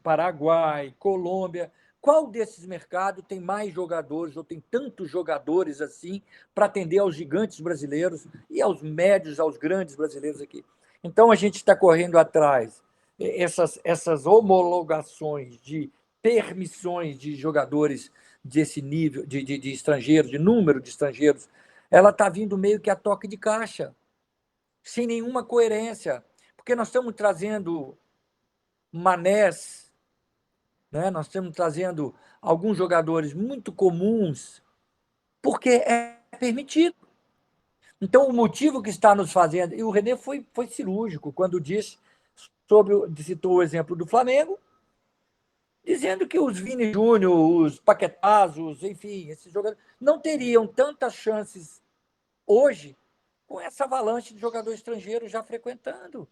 [SPEAKER 3] Paraguai, Colômbia. Qual desses mercados tem mais jogadores, ou tem tantos jogadores assim, para atender aos gigantes brasileiros e aos médios, aos grandes brasileiros aqui? Então, a gente está correndo atrás. Essas homologações de permissões de jogadores desse nível, de estrangeiros, de número de estrangeiros, ela está vindo meio que a toque de caixa, sem nenhuma coerência, porque nós estamos trazendo manés, né? Nós estamos trazendo alguns jogadores muito comuns, porque é permitido. Então, o motivo que está nos fazendo, e o René foi cirúrgico quando disse, citou o exemplo do Flamengo, dizendo que os Vini Júnior, os Paquetás, enfim, esses jogadores não teriam tantas chances hoje com essa avalanche de jogador estrangeiro já frequentando.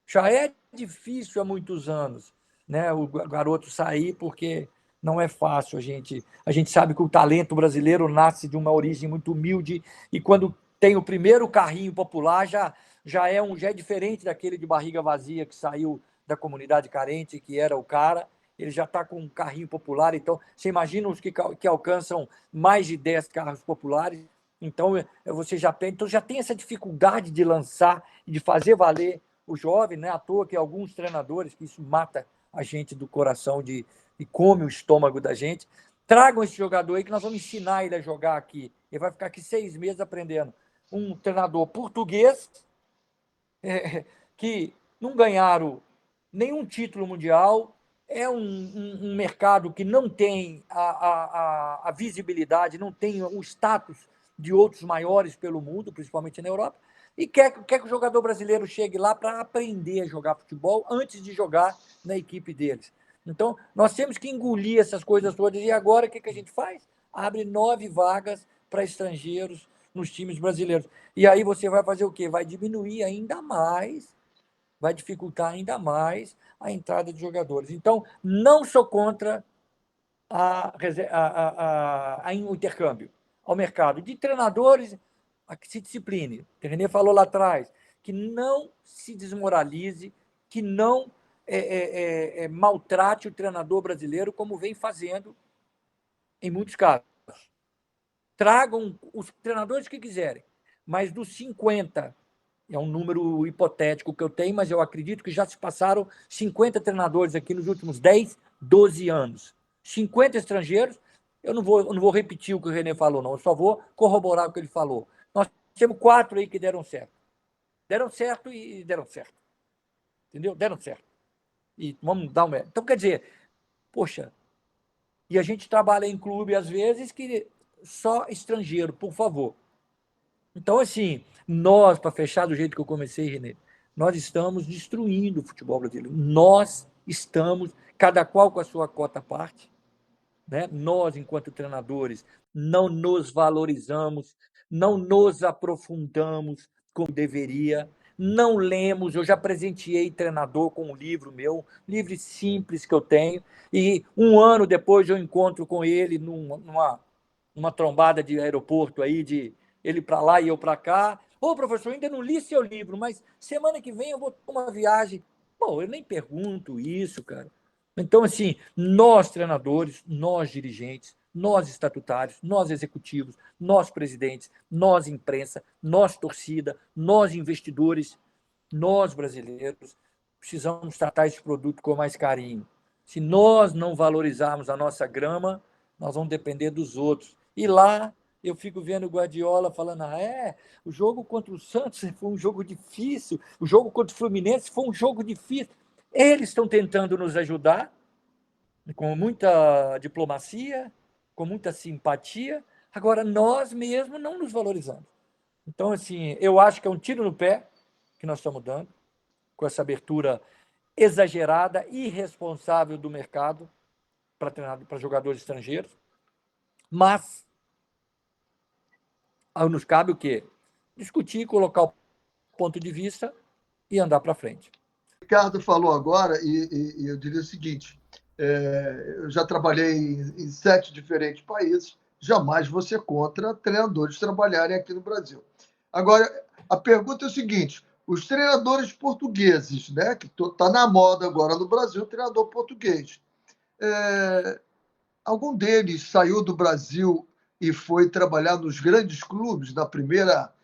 [SPEAKER 3] Já é difícil há muitos anos, né, o garoto sair, porque não é fácil. A gente sabe que o talento brasileiro nasce de uma origem muito humilde, e quando tem o primeiro carrinho popular, já é diferente daquele de barriga vazia que saiu da comunidade carente, que era o cara. Ele já está com um carrinho popular. Então, você imagina os que alcançam mais de 10 carros populares. Então, você já tem essa dificuldade de lançar e de fazer valer o jovem, não é à toa que alguns treinadores, que isso mata a gente do coração e come o estômago da gente, tragam esse jogador aí que nós vamos ensinar ele a jogar aqui. Ele vai ficar aqui 6 meses aprendendo. Um treinador português que não ganharam nenhum título mundial, é um mercado que não tem a visibilidade, não tem o status de outros maiores pelo mundo, principalmente na Europa, e quer que o jogador brasileiro chegue lá para aprender a jogar futebol antes de jogar na equipe deles. Então, nós temos que engolir essas coisas todas. E agora, o que a gente faz? Abre 9 vagas para estrangeiros nos times brasileiros. E aí você vai fazer o quê? Vai diminuir ainda mais, vai dificultar ainda mais a entrada de jogadores. Então, não sou contra o intercâmbio ao mercado de treinadores, a que se discipline. O René falou lá atrás, que não se desmoralize, que não maltrate o treinador brasileiro, como vem fazendo em muitos casos. Tragam os treinadores que quiserem, mas dos 50, é um número hipotético que eu tenho, mas eu acredito que já se passaram 50 treinadores aqui nos últimos 10, 12 anos. 50 estrangeiros. Eu não vou repetir o que o René falou, não. Eu só vou corroborar o que ele falou. Nós temos 4 aí que deram certo. Deram certo e deram certo. Entendeu? Deram certo. E vamos dar uma... Então, quer dizer, poxa, e a gente trabalha em clube, às vezes, que só estrangeiro, por favor. Então, assim, nós, para fechar do jeito que eu comecei, René, nós estamos destruindo o futebol brasileiro. Nós estamos, cada qual com a sua cota à parte, né? Nós, enquanto treinadores, não nos valorizamos, não nos aprofundamos como deveria, não lemos. Eu já presenteei treinador com um livro meu, livro simples que eu tenho, e um ano depois eu encontro com ele numa trombada de aeroporto aí, de ele para lá e eu para cá. Ô, professor, ainda não li seu livro, mas semana que vem eu vou ter uma viagem. Pô, eu nem pergunto isso, cara. Então, assim, nós treinadores, nós dirigentes, nós estatutários, nós executivos, nós presidentes, nós imprensa, nós torcida, nós investidores, nós brasileiros, precisamos tratar esse produto com mais carinho. Se nós não valorizarmos a nossa grama, nós vamos depender dos outros. E lá eu fico vendo o Guardiola falando, o jogo contra o Santos foi um jogo difícil, o jogo contra o Fluminense foi um jogo difícil. Eles estão tentando nos ajudar, com muita diplomacia, com muita simpatia, agora nós mesmos não nos valorizamos. Então, assim, eu acho que é um tiro no pé que nós estamos dando, com essa abertura exagerada, irresponsável do mercado para jogadores estrangeiros, mas nos cabe o quê? Discutir, colocar o ponto de vista e andar para frente.
[SPEAKER 2] O Ricardo falou agora, e eu diria o seguinte, Eu já trabalhei em 7 diferentes países, jamais vou ser contra treinadores trabalharem aqui no Brasil. Agora, a pergunta é o seguinte: os treinadores portugueses, né, que está na moda agora no Brasil, treinador português, algum deles saiu do Brasil e foi trabalhar nos grandes clubes, na primeira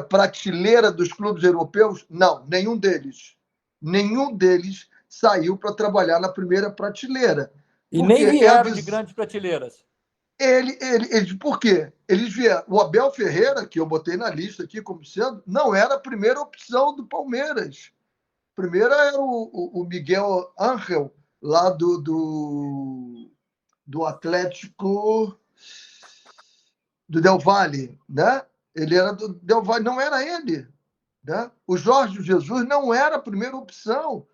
[SPEAKER 2] prateleira dos clubes europeus? Não, nenhum deles. Nenhum deles saiu para trabalhar na primeira prateleira.
[SPEAKER 3] E nem vieram de grandes prateleiras.
[SPEAKER 2] Por quê? Eles vieram. O Abel Ferreira, que eu botei na lista aqui como sendo, não era a primeira opção do Palmeiras. Primeiro era o Miguel Ángel, lá do Atlético do Del Valle, né? Ele era do Del Valle, não era ele, né? O Jorge Jesus não era a primeira opção.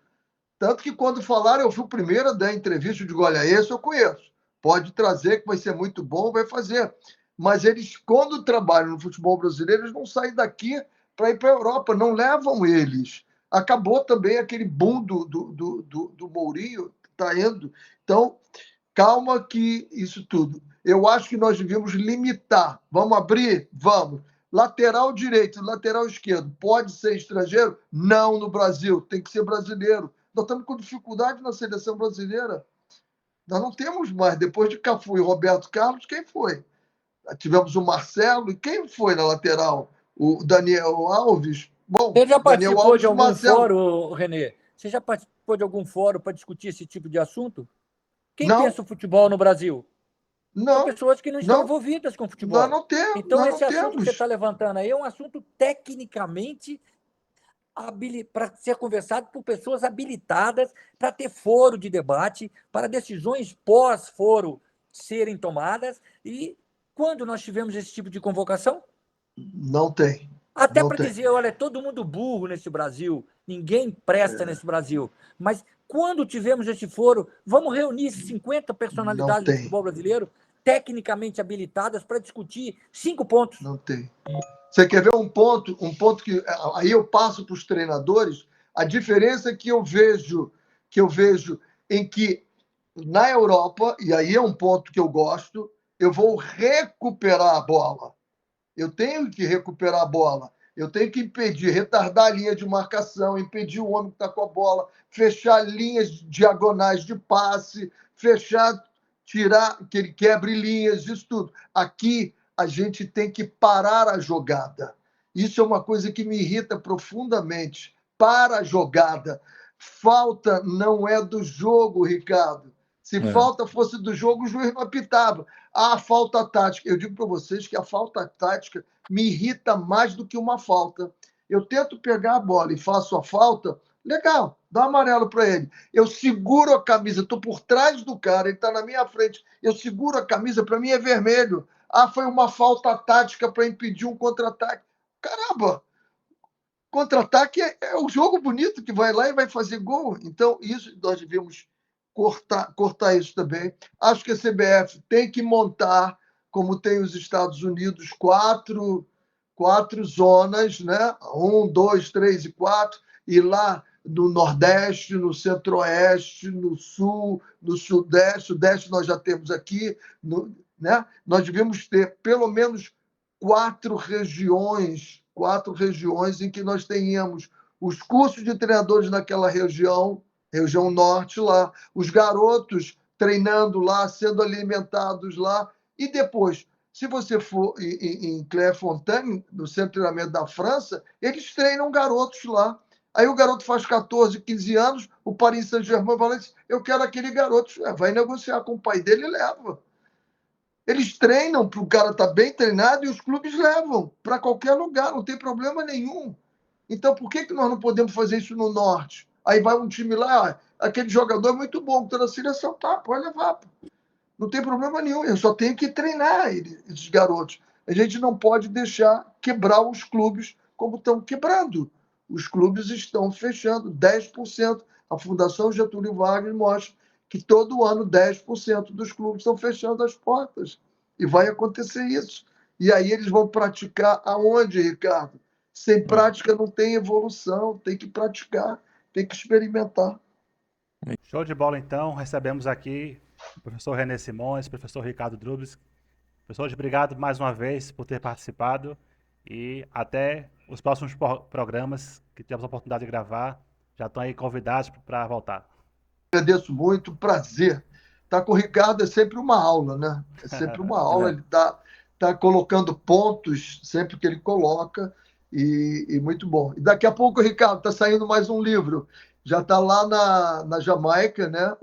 [SPEAKER 2] Tanto que quando falaram, eu fui o primeiro a dar entrevista, eu digo, olha, esse eu conheço. Pode trazer, que vai ser muito bom, vai fazer. Mas eles, quando trabalham no futebol brasileiro, eles não saem daqui para ir para a Europa, não levam eles. Acabou também aquele boom do Mourinho, está indo. Então, calma que isso tudo. Eu acho que nós devíamos limitar. Vamos abrir? Vamos. Lateral direito, lateral esquerdo, pode ser estrangeiro? Não no Brasil, tem que ser brasileiro. Nós estamos com dificuldade na seleção brasileira. Nós não temos mais. Depois de Cafu e Roberto Carlos, quem foi? Tivemos o Marcelo, e quem foi na lateral? O Daniel Alves. Bom,
[SPEAKER 3] Você já
[SPEAKER 2] Daniel
[SPEAKER 3] participou
[SPEAKER 2] Alves
[SPEAKER 3] de
[SPEAKER 2] e
[SPEAKER 3] algum
[SPEAKER 2] Marcelo.
[SPEAKER 3] fórum, Renê? Você já participou de algum fórum para discutir esse tipo de assunto? Quem
[SPEAKER 2] Não,
[SPEAKER 3] pensa o futebol no Brasil? São
[SPEAKER 2] não,
[SPEAKER 3] pessoas que não estão
[SPEAKER 2] não.
[SPEAKER 3] envolvidas com
[SPEAKER 2] Nós
[SPEAKER 3] futebol.
[SPEAKER 2] não temos,
[SPEAKER 3] Então,
[SPEAKER 2] nós não
[SPEAKER 3] esse assunto que você está
[SPEAKER 2] temos.
[SPEAKER 3] levantando aí é um assunto tecnicamente para ser conversado por pessoas habilitadas para ter foro de debate, para decisões pós-foro serem tomadas. E quando nós tivemos esse tipo de convocação?
[SPEAKER 2] Não tem.
[SPEAKER 3] Até
[SPEAKER 2] Não
[SPEAKER 3] para
[SPEAKER 2] tem.
[SPEAKER 3] dizer, olha, é todo mundo burro nesse Brasil, ninguém presta nesse Brasil. Mas quando tivemos esse foro, vamos reunir 50
[SPEAKER 2] Não
[SPEAKER 3] personalidades do
[SPEAKER 2] tem.
[SPEAKER 3] futebol brasileiro, tecnicamente habilitadas, para discutir 5 pontos.
[SPEAKER 2] Não tem. Você quer ver um ponto que aí eu passo para os treinadores, a diferença que eu vejo em que na Europa, e aí é um ponto que eu gosto, eu vou recuperar a bola. Eu tenho que recuperar a bola. Eu tenho que impedir, retardar a linha de marcação, impedir o homem que está com a bola, fechar linhas diagonais de passe, fechar, tirar, que ele quebre linhas, isso tudo. Aqui a gente tem que parar a jogada. Isso é uma coisa que me irrita profundamente. Para a jogada. Falta não é do jogo, Ricardo. Se falta fosse do jogo, o juiz não apitava. A falta tática. Eu digo para vocês que a falta tática me irrita mais do que uma falta. Eu tento pegar a bola e faço a falta, legal, dá um amarelo para ele. Eu seguro a camisa, estou por trás do cara, ele está na minha frente. Eu seguro a camisa, para mim é vermelho. Ah, foi uma falta tática para impedir um contra-ataque. Caramba! Contra-ataque é o jogo bonito que vai lá e vai fazer gol. Então, isso nós devemos cortar isso também. Acho que a CBF tem que montar, como tem os Estados Unidos, quatro zonas, né? 1, 2, 3 e 4, e lá no Nordeste, no Centro-Oeste, no Sul, no Sudeste. Sudeste nós já temos aqui, né? Nós devemos ter pelo menos 4 regiões em que nós tenhamos os cursos de treinadores naquela região norte lá, os garotos treinando lá, sendo alimentados lá, e depois, se você for em Clairefontaine, no centro de treinamento da França, eles treinam garotos lá. Aí o garoto faz 14, 15 anos, o Paris Saint-Germain fala assim, eu quero aquele garoto. Vai negociar com o pai dele e leva. Eles treinam para o cara estar bem treinado e os clubes levam para qualquer lugar, não tem problema nenhum. Então, por que nós não podemos fazer isso no Norte? Aí vai um time lá, aquele jogador é muito bom, está na seleção, tá, pode levar. Não tem problema nenhum, eu só tenho que treinar esses garotos. A gente não pode deixar quebrar os clubes como estão quebrando. Os clubes estão fechando 10%. A Fundação Getúlio Vargas mostra que todo ano 10% dos clubes estão fechando as portas. E vai acontecer isso. E aí eles vão praticar aonde, Ricardo? Sem prática não tem evolução, tem que praticar, tem que experimentar.
[SPEAKER 1] Show de bola, então. Recebemos aqui o professor René Simões, professor Ricardo Drubles. Professor, obrigado mais uma vez por ter participado e até os próximos programas que temos a oportunidade de gravar. Já estão aí convidados para voltar.
[SPEAKER 2] Agradeço muito, prazer. Estar com o Ricardo é sempre uma aula, né? É sempre uma aula, ele tá colocando pontos sempre que ele coloca e muito bom. E daqui a pouco, Ricardo, está saindo mais um livro. Já está lá na Jamaica, né?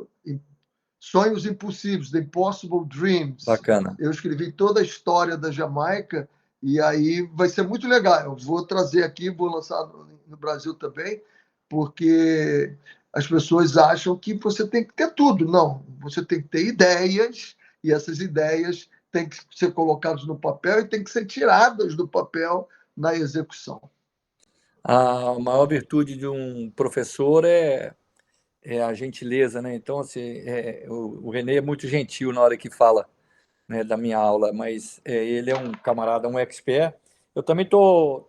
[SPEAKER 2] Sonhos Impossíveis, The Impossible Dreams.
[SPEAKER 3] Bacana.
[SPEAKER 2] Eu escrevi toda a história da Jamaica e aí vai ser muito legal. Eu vou trazer aqui, vou lançar no Brasil também, porque as pessoas acham que você tem que ter tudo. Não, você tem que ter ideias e essas ideias têm que ser colocadas no papel e têm que ser tiradas do papel na execução.
[SPEAKER 3] A maior virtude de um professor é a gentileza, né? Então, assim, o René é muito gentil na hora que fala, né, da minha aula, mas ele é um camarada, um expert. Eu também tô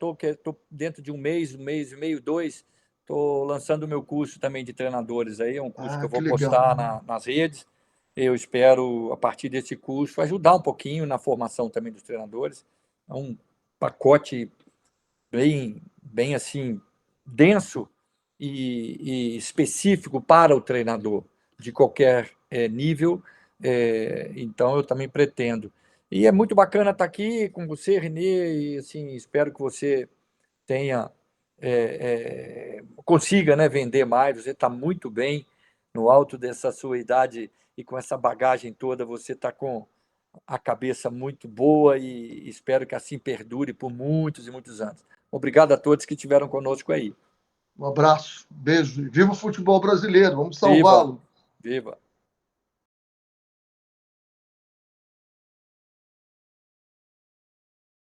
[SPEAKER 3] dentro de um mês e meio, 2, estou lançando o meu curso também de treinadores aí, é um curso que eu
[SPEAKER 2] Que
[SPEAKER 3] vou
[SPEAKER 2] legal.
[SPEAKER 3] postar nas redes. Eu espero, a partir desse curso, ajudar um pouquinho na formação também dos treinadores. É um pacote bem assim, denso e específico para o treinador de qualquer nível. Então, eu também pretendo. E é muito bacana estar aqui com você, Renê, e assim, espero que você tenha, consiga, né, vender mais. Você está muito bem no alto dessa sua idade e com essa bagagem toda, você está com a cabeça muito boa e espero que assim perdure por muitos e muitos anos. Obrigado a todos que estiveram conosco aí.
[SPEAKER 2] Um abraço, beijo. Viva o futebol brasileiro, vamos
[SPEAKER 3] Viva,
[SPEAKER 2] salvá-lo.
[SPEAKER 3] viva.